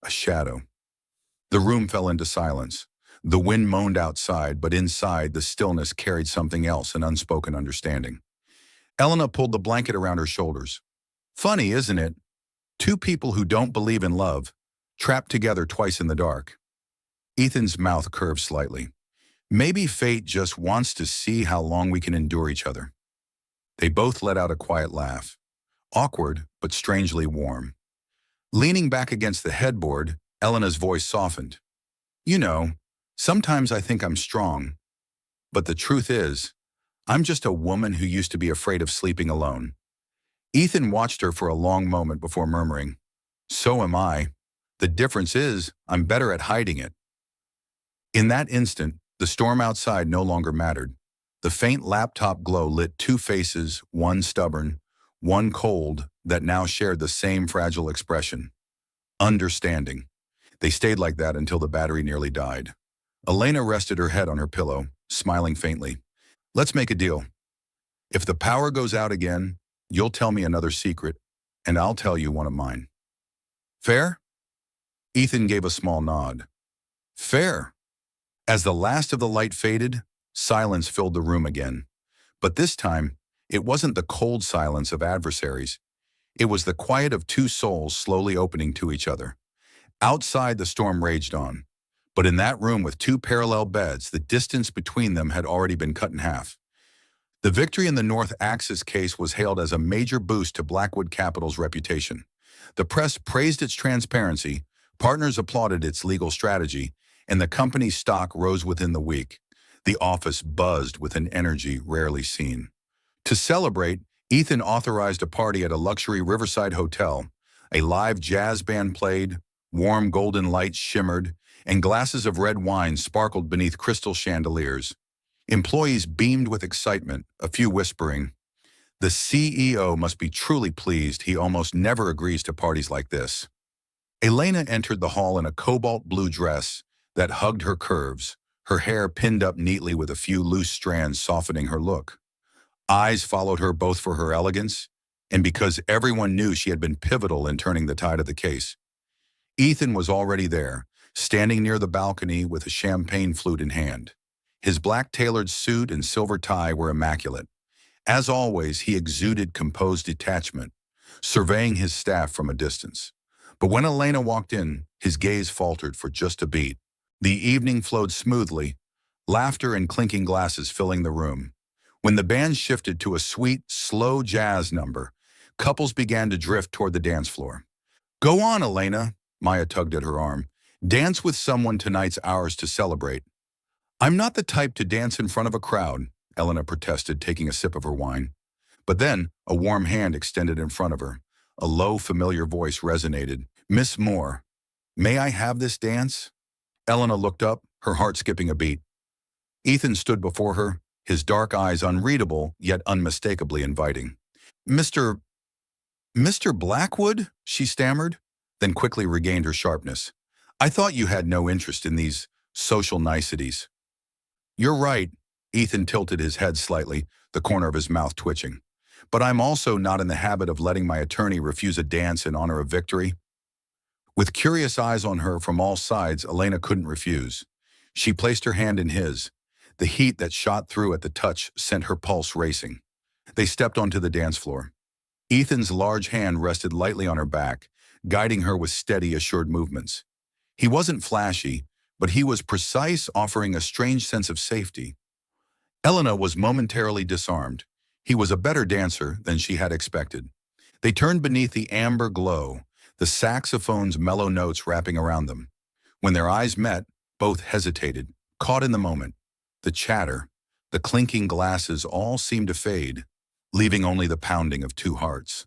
a shadow. The room fell into silence. The wind moaned outside, but inside the stillness carried something else, an unspoken understanding. Elena pulled the blanket around her shoulders. Funny, isn't it? 2 people who don't believe in love, trapped together twice in the dark. Ethan's mouth curved slightly. Maybe fate just wants to see how long we can endure each other. They both let out a quiet laugh, awkward but strangely warm. Leaning back against the headboard, Elena's voice softened. You know, sometimes I think I'm strong, but the truth is, I'm just a woman who used to be afraid of sleeping alone. Ethan watched her for a long moment before murmuring, So am I. The difference is, I'm better at hiding it. In that instant, the storm outside no longer mattered. The faint laptop glow lit 2 faces, one stubborn, one cold, that now shared the same fragile expression. Understanding. They stayed like that until the battery nearly died. Elena rested her head on her pillow, smiling faintly. Let's make a deal. If the power goes out again, you'll tell me another secret, and I'll tell you one of mine. Fair? Ethan gave a small nod. Fair. As the last of the light faded, silence filled the room again. But this time, it wasn't the cold silence of adversaries. It was the quiet of two souls slowly opening to each other. Outside, the storm raged on. But in that room with two parallel beds, the distance between them had already been cut in half. The victory in the North Axis case was hailed as a major boost to Blackwood Capital's reputation. The press praised its transparency, partners applauded its legal strategy, and the company's stock rose within the week. The office buzzed with an energy rarely seen. To celebrate, Ethan authorized a party at a luxury riverside hotel. A live jazz band played, warm golden lights shimmered, and glasses of red wine sparkled beneath crystal chandeliers. Employees beamed with excitement, a few whispering, "The CEO must be truly pleased. He almost never agrees to parties like this." Elena entered the hall in a cobalt blue dress that hugged her curves, her hair pinned up neatly with a few loose strands softening her look. Eyes followed her both for her elegance and because everyone knew she had been pivotal in turning the tide of the case. Ethan was already there, standing near the balcony with a champagne flute in hand. His black tailored suit and silver tie were immaculate. As always, he exuded composed detachment, surveying his staff from a distance. But when Elena walked in, his gaze faltered for just a beat. The evening flowed smoothly, laughter and clinking glasses filling the room. When the band shifted to a sweet, slow jazz number, couples began to drift toward the dance floor. "Go on, Elena," Maya tugged at her arm. "Dance with someone, tonight's ours to celebrate." "I'm not the type to dance in front of a crowd," Elena protested, taking a sip of her wine. But then, a warm hand extended in front of her. A low, familiar voice resonated. "Miss Moore, may I have this dance?" Elena looked up, her heart skipping a beat. Ethan stood before her, his dark eyes unreadable, yet unmistakably inviting. Mr. Blackwood?" she stammered, then quickly regained her sharpness. "I thought you had no interest in these social niceties." "You're right," Ethan tilted his head slightly, the corner of his mouth twitching. "But I'm also not in the habit of letting my attorney refuse a dance in honor of victory." With curious eyes on her from all sides, Elena couldn't refuse. She placed her hand in his. The heat that shot through at the touch sent her pulse racing. They stepped onto the dance floor. Ethan's large hand rested lightly on her back, guiding her with steady, assured movements. He wasn't flashy, but he was precise, offering a strange sense of safety. Elena was momentarily disarmed. He was a better dancer than she had expected. They turned beneath the amber glow, the saxophone's mellow notes wrapping around them. When their eyes met, both hesitated, caught in the moment. The chatter, the clinking glasses all seemed to fade, leaving only the pounding of two hearts.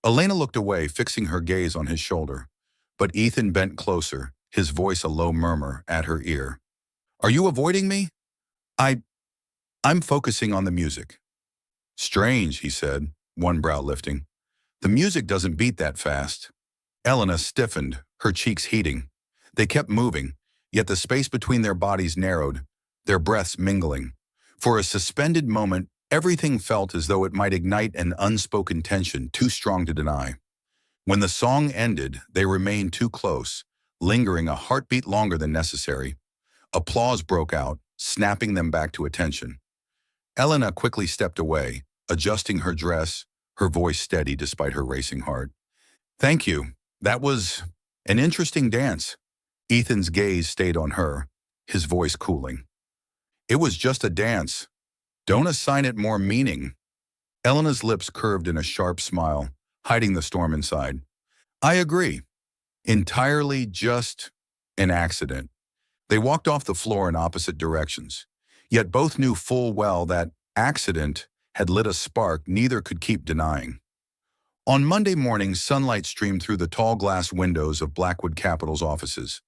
Elena looked away, fixing her gaze on his shoulder. But Ethan bent closer, his voice a low murmur at her ear. "Are you avoiding me?" I'm focusing on the music." "Strange," he said, one brow lifting. "The music doesn't beat that fast." Elena stiffened, her cheeks heating. They kept moving, yet the space between their bodies narrowed, their breaths mingling. For a suspended moment, everything felt as though it might ignite an unspoken tension too strong to deny. When the song ended, they remained too close, lingering a heartbeat longer than necessary. Applause broke out, snapping them back to attention. Elena quickly stepped away, adjusting her dress, her voice steady despite her racing heart. "Thank you. That was an interesting dance." Ethan's gaze stayed on her, his voice cooling. "It was just a dance. Don't assign it more meaning." Elena's lips curved in a sharp smile, hiding the storm inside. "I agree. Entirely just an accident." They walked off the floor in opposite directions. Yet both knew full well that accident had lit a spark neither could keep denying. On Monday morning, sunlight streamed through the tall glass windows of Blackwood Capital's offices.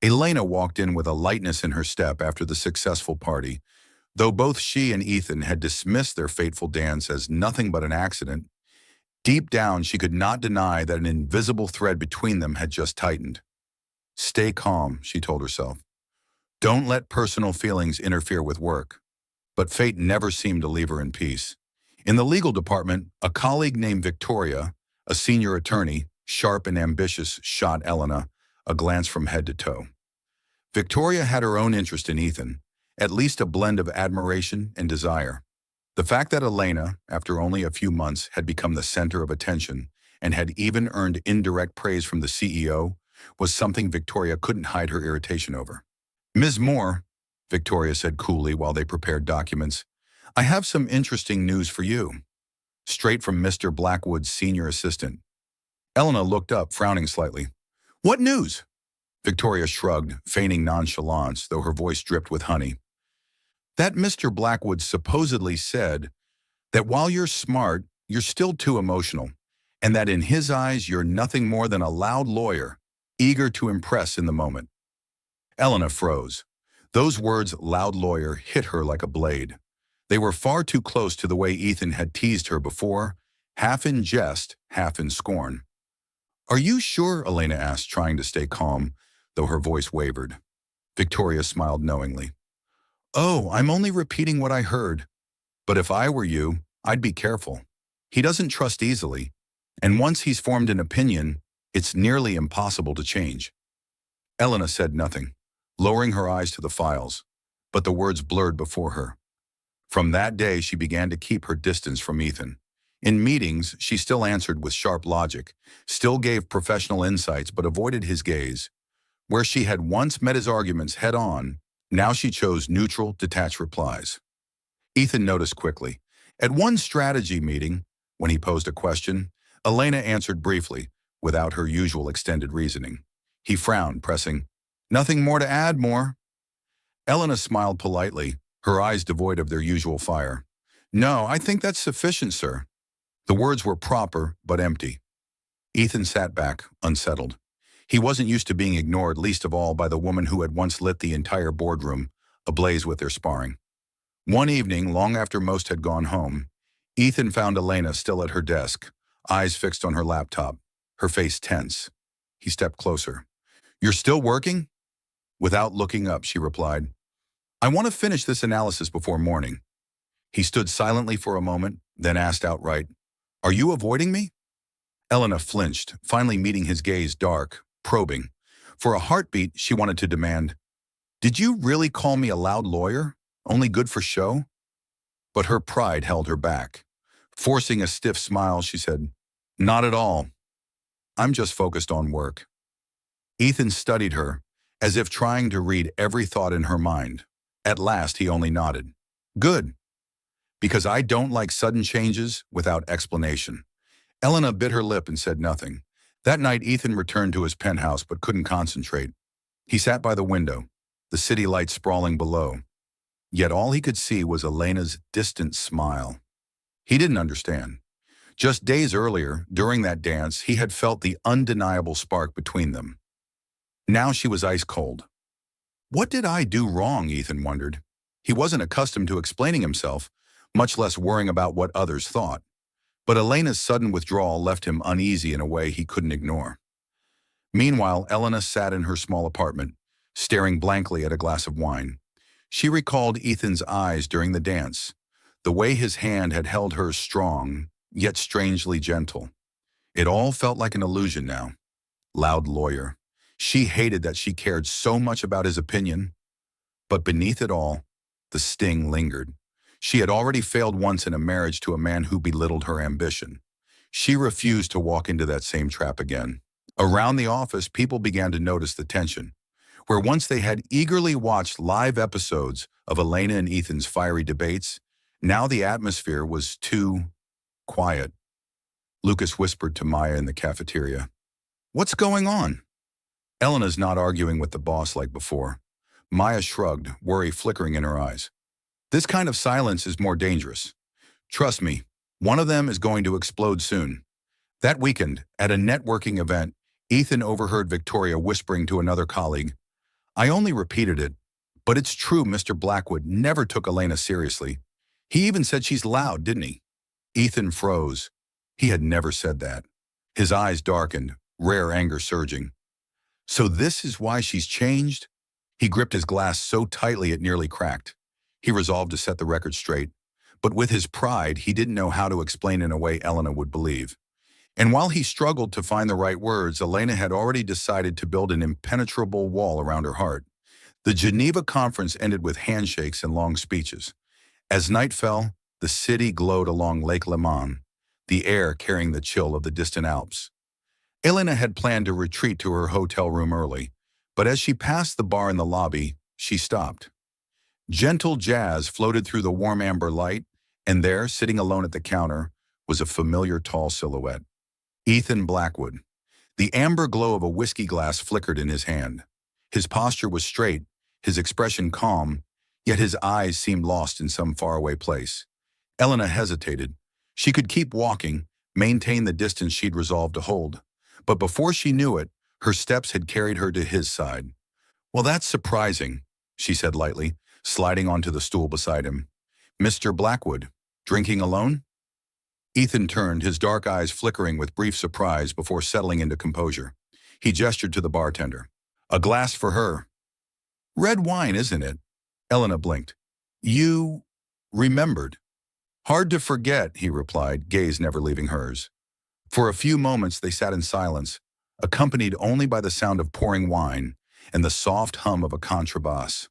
Elena walked in with a lightness in her step after the successful party. Though both she and Ethan had dismissed their fateful dance as nothing but an accident, deep down she could not deny that an invisible thread between them had just tightened. "Stay calm," she told herself. "Don't let personal feelings interfere with work." But fate never seemed to leave her in peace. In the legal department, a colleague named Victoria, a senior attorney, sharp and ambitious, shot Elena a glance from head to toe. Victoria had her own interest in Ethan, at least a blend of admiration and desire. The fact that Elena, after only a few months, had become the center of attention and had even earned indirect praise from the CEO was something Victoria couldn't hide her irritation over. "Ms. Moore," Victoria said coolly while they prepared documents, "I have some interesting news for you." Straight from Mr. Blackwood's senior assistant. Elena looked up, frowning slightly. "What news?" Victoria shrugged, feigning nonchalance, though her voice dripped with honey. "That Mr. Blackwood supposedly said that while you're smart, you're still too emotional, and that in his eyes you're nothing more than a loud lawyer, eager to impress in the moment." Elena froze. Those words, loud lawyer, hit her like a blade. They were far too close to the way Ethan had teased her before, half in jest, half in scorn. "Are you sure?" Elena asked, trying to stay calm, though her voice wavered. Victoria smiled knowingly. "Oh, I'm only repeating what I heard. But if I were you, I'd be careful. He doesn't trust easily, and once he's formed an opinion, it's nearly impossible to change." Elena said nothing, lowering her eyes to the files, but the words blurred before her. From that day, she began to keep her distance from Ethan. In meetings, she still answered with sharp logic, still gave professional insights but avoided his gaze. Where she had once met his arguments head-on, now she chose neutral, detached replies. Ethan noticed quickly. At one strategy meeting, when he posed a question, Elena answered briefly, without her usual extended reasoning. He frowned, pressing, "Nothing more to add, Moore?" Elena smiled politely, her eyes devoid of their usual fire. "No, I think that's sufficient, sir." The words were proper, but empty. Ethan sat back, unsettled. He wasn't used to being ignored, least of all by the woman who had once lit the entire boardroom ablaze with their sparring. One evening, long after most had gone home, Ethan found Elena still at her desk, eyes fixed on her laptop, her face tense. He stepped closer. "You're still working?" Without looking up, she replied, "I want to finish this analysis before morning." He stood silently for a moment, then asked outright, "Are you avoiding me?" Elena flinched, finally meeting his gaze, dark, probing. For a heartbeat, she wanted to demand, "Did you really call me a loud lawyer? Only good for show?" But her pride held her back. Forcing a stiff smile, she said, "Not at all. I'm just focused on work." Ethan studied her, as if trying to read every thought in her mind. At last, he only nodded. "Good. Because I don't like sudden changes without explanation." Elena bit her lip and said nothing. That night, Ethan returned to his penthouse but couldn't concentrate. He sat by the window, the city lights sprawling below. Yet all he could see was Elena's distant smile. He didn't understand. Just days earlier, during that dance, he had felt the undeniable spark between them. Now she was ice cold. What did I do wrong, Ethan wondered. He wasn't accustomed to explaining himself, much less worrying about what others thought. But Elena's sudden withdrawal left him uneasy in a way he couldn't ignore. Meanwhile, Elena sat in her small apartment, staring blankly at a glass of wine. She recalled Ethan's eyes during the dance, the way his hand had held hers strong, yet strangely gentle. It all felt like an illusion now. Loud lawyer. She hated that she cared so much about his opinion. But beneath it all, the sting lingered. She had already failed once in a marriage to a man who belittled her ambition. She refused to walk into that same trap again. Around the office, people began to notice the tension. Where once they had eagerly watched live episodes of Elena and Ethan's fiery debates, now the atmosphere was too quiet. Lucas whispered to Maya in the cafeteria, "What's going on?" Elena's not arguing with the boss like before. Maya shrugged, worry flickering in her eyes. "This kind of silence is more dangerous. Trust me, one of them is going to explode soon." That weekend, at a networking event, Ethan overheard Victoria whispering to another colleague, "I only repeated it, but it's true Mr. Blackwood never took Elena seriously. He even said she's loud, didn't he?" Ethan froze. He had never said that. His eyes darkened, rare anger surging. So this is why she's changed? He gripped his glass so tightly it nearly cracked. He resolved to set the record straight. But with his pride, he didn't know how to explain in a way Elena would believe. And while he struggled to find the right words, Elena had already decided to build an impenetrable wall around her heart. The Geneva conference ended with handshakes and long speeches. As night fell, the city glowed along Lake Leman, the air carrying the chill of the distant Alps. Elena had planned to retreat to her hotel room early, but as she passed the bar in the lobby, she stopped. Gentle jazz floated through the warm amber light, and there, sitting alone at the counter, was a familiar tall silhouette. Ethan Blackwood. The amber glow of a whiskey glass flickered in his hand. His posture was straight, his expression calm, yet his eyes seemed lost in some faraway place. Elena hesitated. She could keep walking, maintain the distance she'd resolved to hold. But before she knew it, her steps had carried her to his side. "Well, that's surprising," she said lightly, sliding onto the stool beside him. "Mr. Blackwood, drinking alone?" Ethan turned, his dark eyes flickering with brief surprise before settling into composure. He gestured to the bartender. "A glass for her." "Red wine, isn't it?" Elena blinked. "You remembered." "Hard to forget," he replied, gaze never leaving hers. For a few moments they sat in silence, accompanied only by the sound of pouring wine and the soft hum of a contrabass.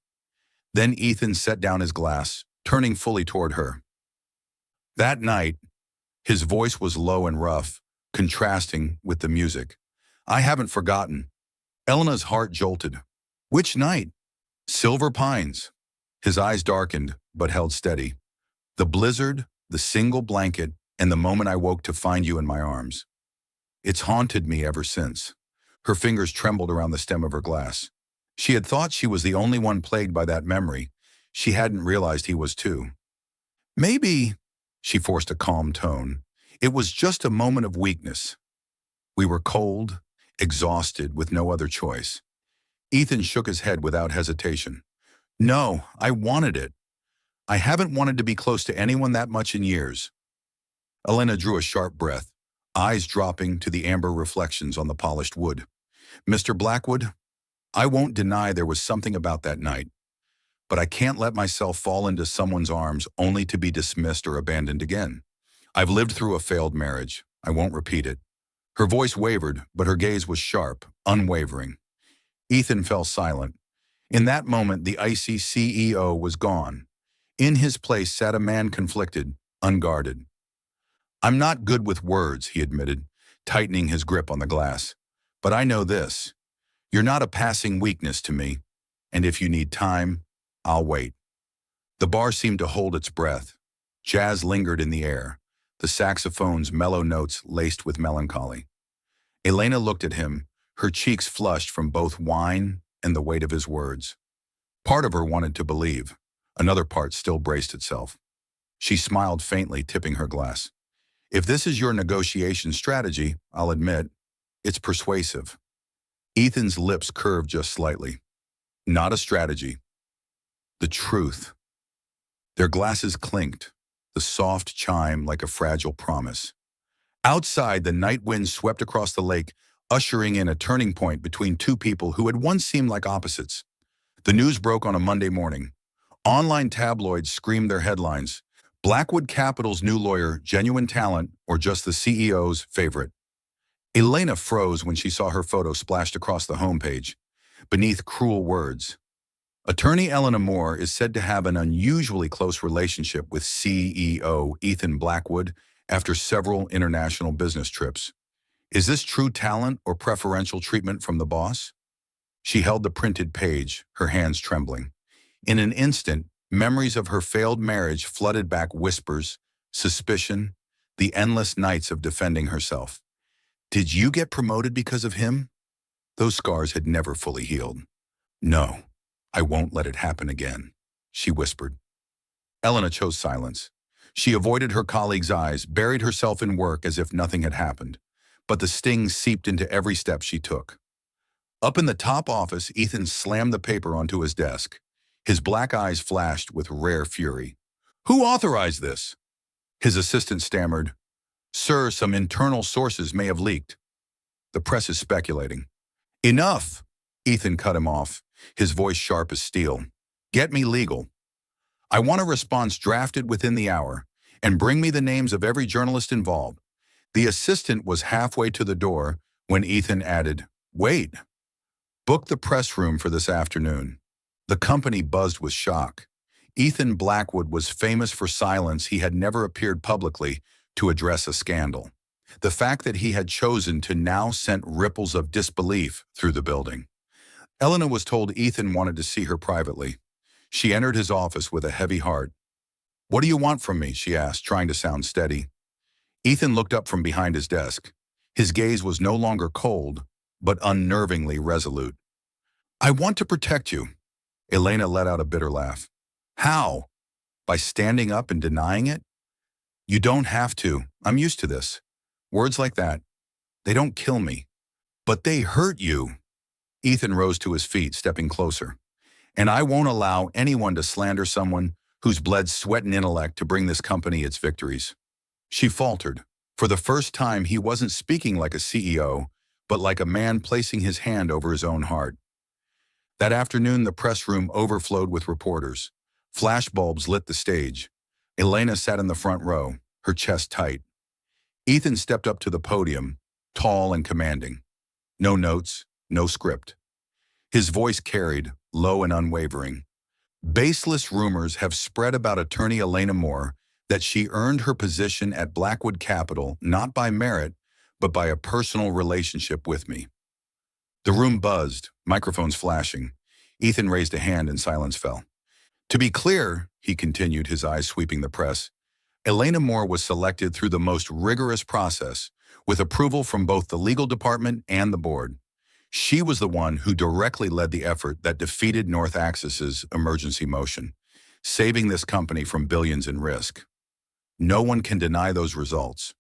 Then Ethan set down his glass, turning fully toward her. That night, his voice was low and rough, contrasting with the music. "I haven't forgotten." Elena's heart jolted. "Which night?" "Silver Pines." His eyes darkened, but held steady. "The blizzard, the single blanket, and the moment I woke to find you in my arms. It's haunted me ever since." Her fingers trembled around the stem of her glass. She had thought she was the only one plagued by that memory. She hadn't realized he was too. "Maybe," she forced a calm tone, "it was just a moment of weakness. We were cold, exhausted, with no other choice." Ethan shook his head without hesitation. "No, I wanted it. I haven't wanted to be close to anyone that much in years." Elena drew a sharp breath, eyes dropping to the amber reflections on the polished wood. "Mr. Blackwood, I won't deny there was something about that night, but I can't let myself fall into someone's arms only to be dismissed or abandoned again. I've lived through a failed marriage. I won't repeat it." Her voice wavered, but her gaze was sharp, unwavering. Ethan fell silent. In that moment, the icy CEO was gone. In his place sat a man conflicted, unguarded. "I'm not good with words," he admitted, tightening his grip on the glass. "But I know this. You're not a passing weakness to me, and if you need time, I'll wait." The bar seemed to hold its breath. Jazz lingered in the air, the saxophone's mellow notes laced with melancholy. Elena looked at him, her cheeks flushed from both wine and the weight of his words. Part of her wanted to believe. Another part still braced itself. She smiled faintly, tipping her glass. "If this is your negotiation strategy, I'll admit, it's persuasive." Ethan's lips curved just slightly. "Not a strategy. The truth." Their glasses clinked, the soft chime like a fragile promise. Outside, the night wind swept across the lake, ushering in a turning point between two people who had once seemed like opposites. The news broke on a Monday morning. Online tabloids screamed their headlines: "Blackwood Capital's new lawyer, genuine talent, or just the CEO's favorite." Elena froze when she saw her photo splashed across the homepage, beneath cruel words. "Attorney Elena Moore is said to have an unusually close relationship with CEO Ethan Blackwood after several international business trips. Is this true talent or preferential treatment from the boss?" She held the printed page, her hands trembling. In an instant, memories of her failed marriage flooded back: whispers, suspicion, the endless nights of defending herself. "Did you get promoted because of him?" Those scars had never fully healed. "No, I won't let it happen again," she whispered. Elena chose silence. She avoided her colleague's eyes, buried herself in work as if nothing had happened. But the sting seeped into every step she took. Up in the top office, Ethan slammed the paper onto his desk. His black eyes flashed with rare fury. "Who authorized this?" His assistant stammered, "Sir, some internal sources may have leaked. The press is speculating." "Enough!" Ethan cut him off, his voice sharp as steel. "Get me legal." I want a response drafted within the hour, and bring me the names of every journalist involved. The assistant was halfway to the door when Ethan added, "Wait, book the press room for this afternoon." The company buzzed with shock. Ethan Blackwood was famous for silence. He had never appeared publicly to address a scandal. The fact that he had chosen to now sent ripples of disbelief through the building. Elena was told Ethan wanted to see her privately. She entered his office with a heavy heart. "What do you want from me?" she asked, trying to sound steady. Ethan looked up from behind his desk. His gaze was no longer cold, but unnervingly resolute. "I want to protect you." Elena let out a bitter laugh. "How? By standing up and denying it?" "You don't have to. I'm used to this. Words like that, they don't kill me. But they hurt you." Ethan rose to his feet, stepping closer. "And I won't allow anyone to slander someone who's bled sweat and intellect to bring this company its victories." She faltered. For the first time, he wasn't speaking like a CEO, but like a man placing his hand over his own heart. That afternoon, the press room overflowed with reporters. Flashbulbs lit the stage. Elena sat in the front row, her chest tight. Ethan stepped up to the podium, tall and commanding. No notes, no script. His voice carried, low and unwavering. "Baseless rumors have spread about attorney Elena Moore that she earned her position at Blackwood Capital not by merit, but by a personal relationship with me." The room buzzed, microphones flashing. Ethan raised a hand and silence fell. "To be clear," he continued, his eyes sweeping the press, "Elena Moore was selected through the most rigorous process, with approval from both the legal department and the board. She was the one who directly led the effort that defeated North Axis's emergency motion, saving this company from billions in risk. No one can deny those results."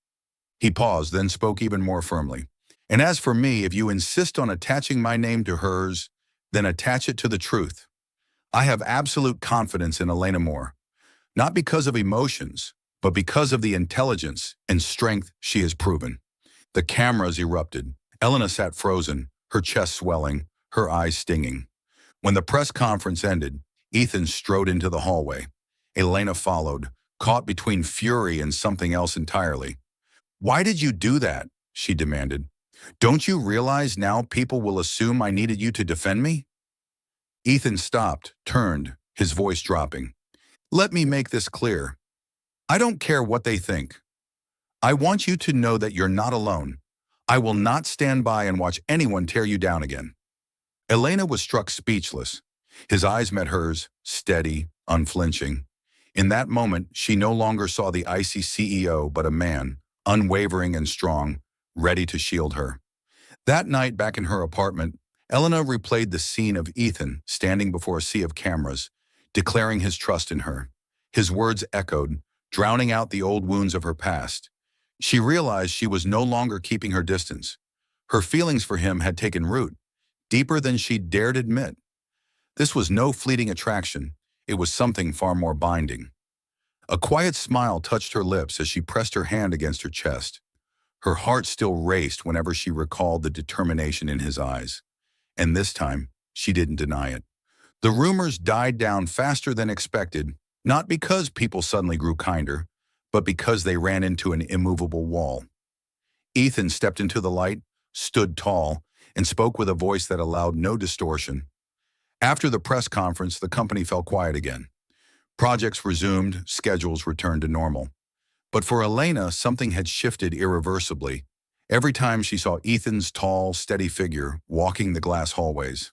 He paused, then spoke even more firmly. "And as for me, if you insist on attaching my name to hers, then attach it to the truth. I have absolute confidence in Elena Moore, not because of emotions, but because of the intelligence and strength she has proven." The cameras erupted. Elena sat frozen, her chest swelling, her eyes stinging. When the press conference ended, Ethan strode into the hallway. Elena followed, caught between fury and something else entirely. "Why did you do that?" she demanded. "Don't you realize now people will assume I needed you to defend me?" Ethan stopped, turned, his voice dropping. "Let me make this clear. I don't care what they think. I want you to know that you're not alone. I will not stand by and watch anyone tear you down again." Elena was struck speechless. His eyes met hers, steady, unflinching. In that moment, she no longer saw the icy CEO, but a man, unwavering and strong, ready to shield her. That night, back in her apartment, Elena replayed the scene of Ethan standing before a sea of cameras, declaring his trust in her. His words echoed, drowning out the old wounds of her past. She realized she was no longer keeping her distance. Her feelings for him had taken root, deeper than she dared admit. This was no fleeting attraction. It was something far more binding. A quiet smile touched her lips as she pressed her hand against her chest. Her heart still raced whenever she recalled the determination in his eyes. And this time, she didn't deny it. The rumors died down faster than expected, not because people suddenly grew kinder, but because they ran into an immovable wall. Ethan stepped into the light, stood tall, and spoke with a voice that allowed no distortion. After the press conference, the company fell quiet again. Projects resumed, schedules returned to normal. But for Elena, something had shifted irreversibly every time she saw Ethan's tall, steady figure walking the glass hallways.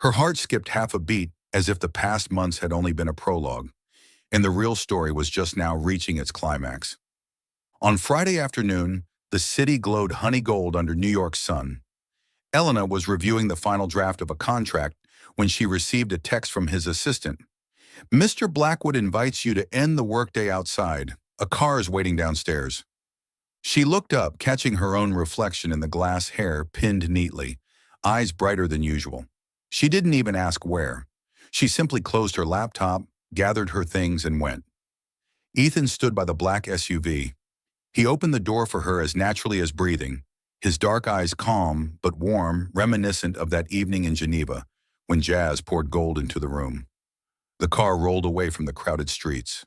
Her heart skipped half a beat, as if the past months had only been a prologue, and the real story was just now reaching its climax. On Friday afternoon, the city glowed honey gold under New York's sun. Elena was reviewing the final draft of a contract when she received a text from his assistant. "Mr. Blackwood invites you to end the workday outside. A car is waiting downstairs." She looked up, catching her own reflection in the glass hair pinned neatly, eyes brighter than usual. She didn't even ask where. She simply closed her laptop, gathered her things, and went. Ethan stood by the black SUV. He opened the door for her as naturally as breathing, his dark eyes calm but warm, reminiscent of that evening in Geneva when jazz poured gold into the room. The car rolled away from the crowded streets.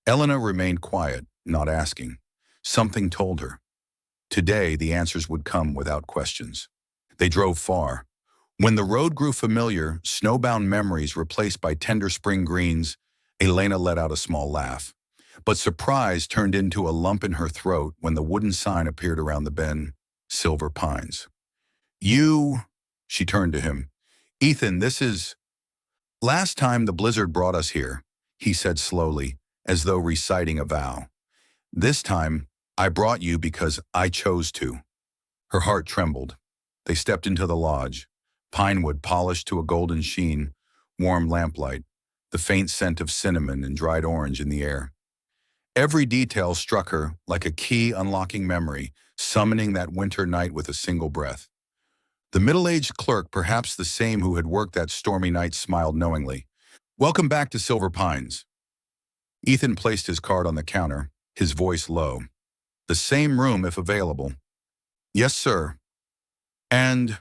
Elena remained quiet, not asking. Something told her. Today, the answers would come without questions. They drove far. When the road grew familiar, snowbound memories replaced by tender spring greens, Elena let out a small laugh. But surprise turned into a lump in her throat when the wooden sign appeared around the bend, Silver Pines. You, she turned to him. Ethan, this is... Last time the blizzard brought us here, he said slowly, as though reciting a vow. This time, I brought you because I chose to. Her heart trembled. They stepped into the lodge. Pinewood polished to a golden sheen, warm lamplight, the faint scent of cinnamon and dried orange in the air. Every detail struck her like a key unlocking memory, summoning that winter night with a single breath. The middle-aged clerk, perhaps the same who had worked that stormy night, smiled knowingly. Welcome back to Silver Pines. Ethan placed his card on the counter, his voice low. The same room if available. Yes, sir. And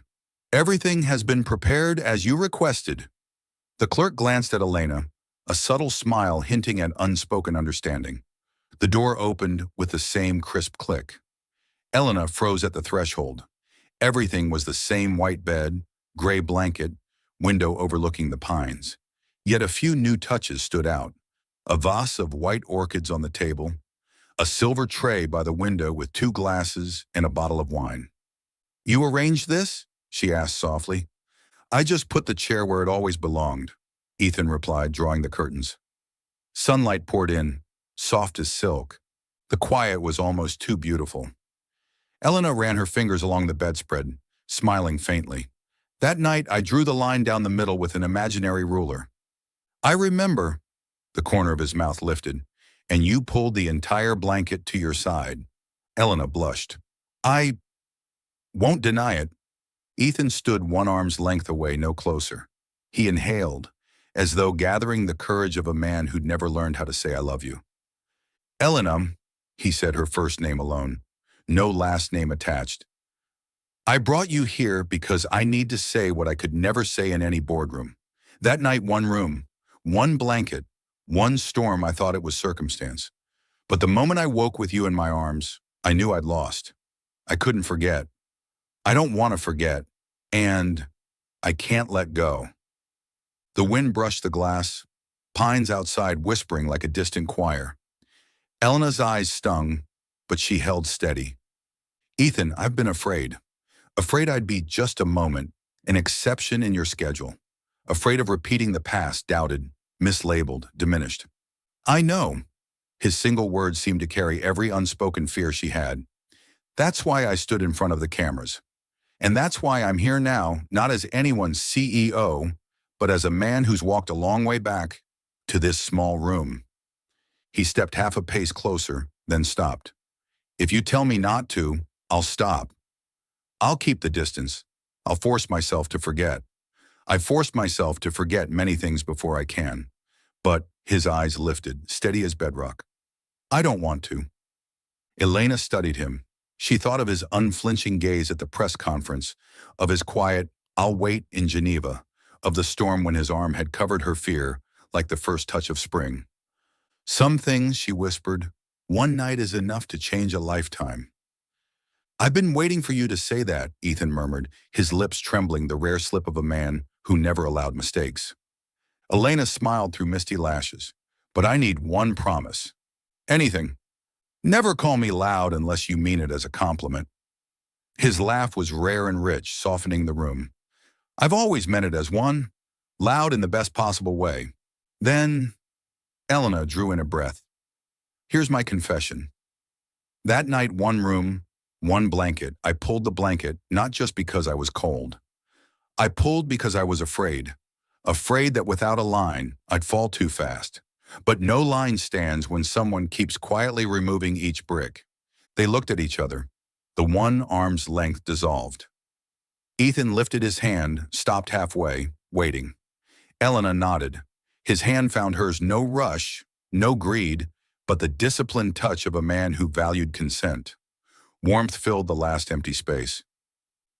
everything has been prepared as you requested. The clerk glanced at Elena, a subtle smile hinting at unspoken understanding. The door opened with the same crisp click. Elena froze at the threshold. Everything was the same white bed, gray blanket, window overlooking the pines. Yet a few new touches stood out. A vase of white orchids on the table, a silver tray by the window with 2 glasses and a bottle of wine. You arranged this? She asked softly. I just put the chair where it always belonged, Ethan replied, drawing the curtains. Sunlight poured in, soft as silk. The quiet was almost too beautiful. Elena ran her fingers along the bedspread, smiling faintly. That night, I drew the line down the middle with an imaginary ruler. I remember, the corner of his mouth lifted, and you pulled the entire blanket to your side. Elena blushed. I won't deny it. Ethan stood 1 arm's length away, no closer. He inhaled, as though gathering the courage of a man who'd never learned how to say I love you. Elena, he said, her first name alone, no last name attached. I brought you here because I need to say what I could never say in any boardroom. That night, 1 room, 1 blanket, 1 storm, I thought it was circumstance. But the moment I woke with you in my arms, I knew I'd lost. I couldn't forget. I don't want to forget. And I can't let go. The wind brushed the glass, pines outside whispering like a distant choir. Elena's eyes stung, but she held steady. Ethan, I've been afraid. Afraid I'd be just a moment, an exception in your schedule. Afraid of repeating the past, doubted, mislabeled, diminished. I know. His single words seemed to carry every unspoken fear she had. That's why I stood in front of the cameras. And that's why I'm here now, not as anyone's CEO, but as a man who's walked a long way back to this small room. He stepped half a pace closer, then stopped. If you tell me not to, I'll stop. I'll keep the distance. I'll force myself to forget. I've forced myself to forget many things before I can. But his eyes lifted, steady as bedrock. I don't want to. Elena studied him. She thought of his unflinching gaze at the press conference, of his quiet, I'll wait in Geneva, of the storm when his arm had covered her fear like the first touch of spring. Some things, she whispered, 1 night is enough to change a lifetime. I've been waiting for you to say that, Ethan murmured, his lips trembling, the rare slip of a man who never allowed mistakes. Elena smiled through misty lashes. But I need 1 promise. Anything. Never call me loud unless you mean it as a compliment. His laugh was rare and rich, softening the room. I've always meant it as one, loud in the best possible way. Then, Elena drew in a breath. Here's my confession. That night, 1 room, 1 blanket, I pulled the blanket not just because I was cold. I pulled because I was afraid. Afraid that without a line, I'd fall too fast. But no line stands when someone keeps quietly removing each brick. They looked at each other. The 1 arm's length dissolved. Ethan lifted his hand, stopped halfway, waiting. Elena nodded. His hand found hers, no rush, no greed, but the disciplined touch of a man who valued consent. Warmth filled the last empty space.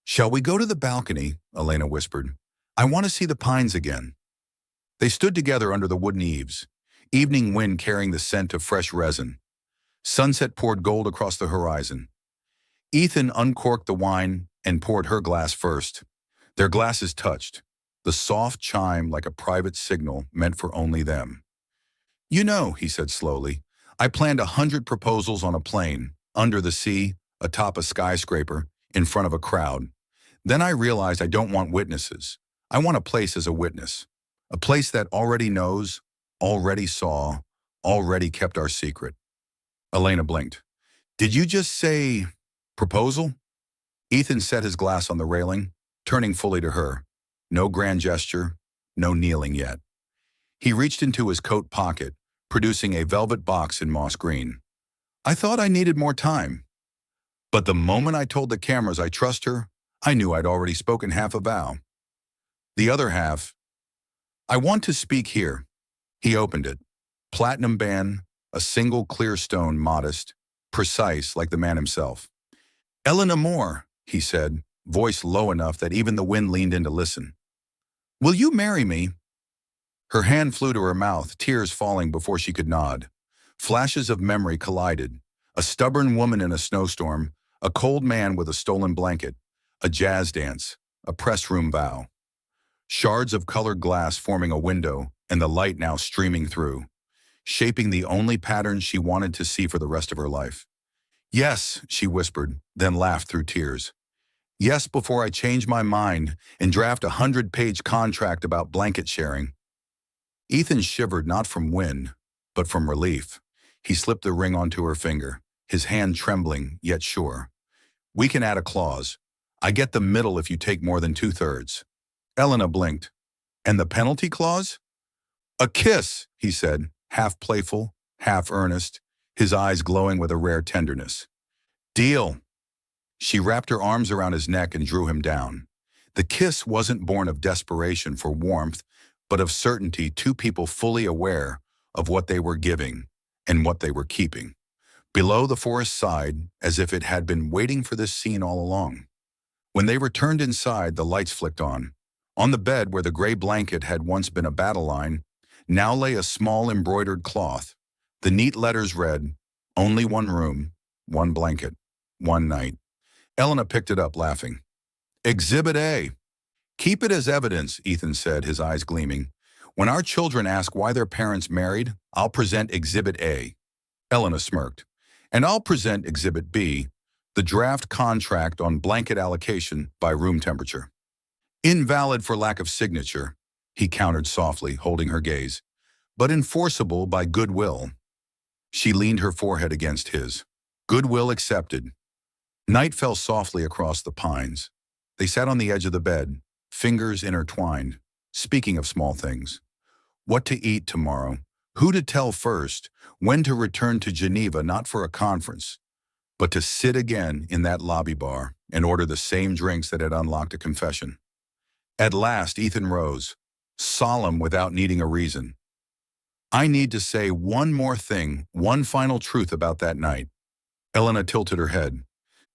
Shall we go to the balcony? Elena whispered. I want to see the pines again. They stood together under the wooden eaves, evening wind carrying the scent of fresh resin. Sunset poured gold across the horizon. Ethan uncorked the wine and poured her glass first. Their glasses touched, the soft chime like a private signal meant for only them. "You know," he said slowly, "I planned 100 proposals on a plane, under the sea, atop a skyscraper, in front of a crowd. Then I realized I don't want witnesses. I want a place as a witness. A place that already knows, already saw, already kept our secret." Elena blinked. "Did you just say proposal?" Ethan set his glass on the railing, turning fully to her. No grand gesture, no kneeling yet. He reached into his coat pocket, producing a velvet box in moss green. "I thought I needed more time. But the moment I told the cameras I trust her, I knew I'd already spoken half a vow. The other half, I want to speak here." He opened it. Platinum band, a single clear stone, modest, precise like the man himself. "Elena Moore," he said, voice low enough that even the wind leaned in to listen. "Will you marry me?" Her hand flew to her mouth, tears falling before she could nod. Flashes of memory collided. A stubborn woman in a snowstorm, a cold man with a stolen blanket, a jazz dance, a press room vow. Shards of colored glass forming a window, and the light now streaming through, shaping the only pattern she wanted to see for the rest of her life. "Yes," she whispered, then laughed through tears. "Yes, before I change my mind and draft a 100-page contract about blanket sharing." Ethan shivered not from wind, but from relief. He slipped the ring onto her finger, his hand trembling, yet sure. "We can add a clause. I get the middle if you take more than 2/3. Elena blinked. "And the penalty clause?" "A kiss," he said, half playful, half earnest, his eyes glowing with a rare tenderness. "Deal." She wrapped her arms around his neck and drew him down. The kiss wasn't born of desperation for warmth, but of certainty, two people fully aware of what they were giving and what they were keeping. Below, the forest sighed, as if it had been waiting for this scene all along. When they returned inside, the lights flicked on. On the bed, where the gray blanket had once been a battle line, now lay a small embroidered cloth. The neat letters read, "Only one room, one blanket, one night." Elena picked it up, laughing. "Exhibit A." "Keep it as evidence," Ethan said, his eyes gleaming. "When our children ask why their parents married, I'll present Exhibit A." Elena smirked. "And I'll present Exhibit B, the draft contract on blanket allocation by room temperature." "Invalid for lack of signature," he countered softly, holding her gaze, "but enforceable by goodwill." She leaned her forehead against his. "Goodwill accepted." Night fell softly across the pines. They sat on the edge of the bed, fingers intertwined, speaking of small things. What to eat tomorrow, who to tell first, when to return to Geneva, not for a conference, but to sit again in that lobby bar and order the same drinks that had unlocked a confession. At last, Ethan rose, solemn without needing a reason. "I need to say one more thing, one final truth about that night." Elena tilted her head.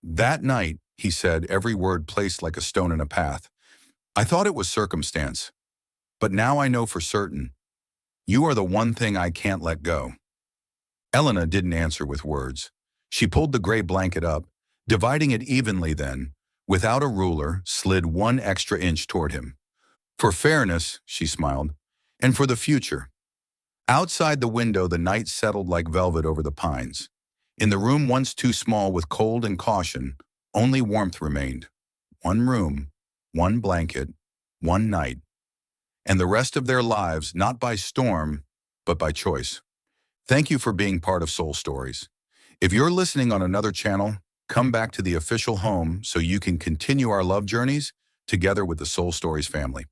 "That night," he said, every word placed like a stone in a path, "I thought it was circumstance. But now I know for certain. You are the one thing I can't let go." Elena didn't answer with words. She pulled the gray blanket up, dividing it evenly then, without a ruler, slid 1 extra inch toward him. "For fairness," she smiled, "and for the future." Outside the window, the night settled like velvet over the pines. In the room once too small with cold and caution, only warmth remained. One room, one blanket, one night, and the rest of their lives not by storm, but by choice. Thank you for being part of Soul Stories. If you're listening on another channel, come back to the official home so you can continue our love journeys together with the Soul Stories family.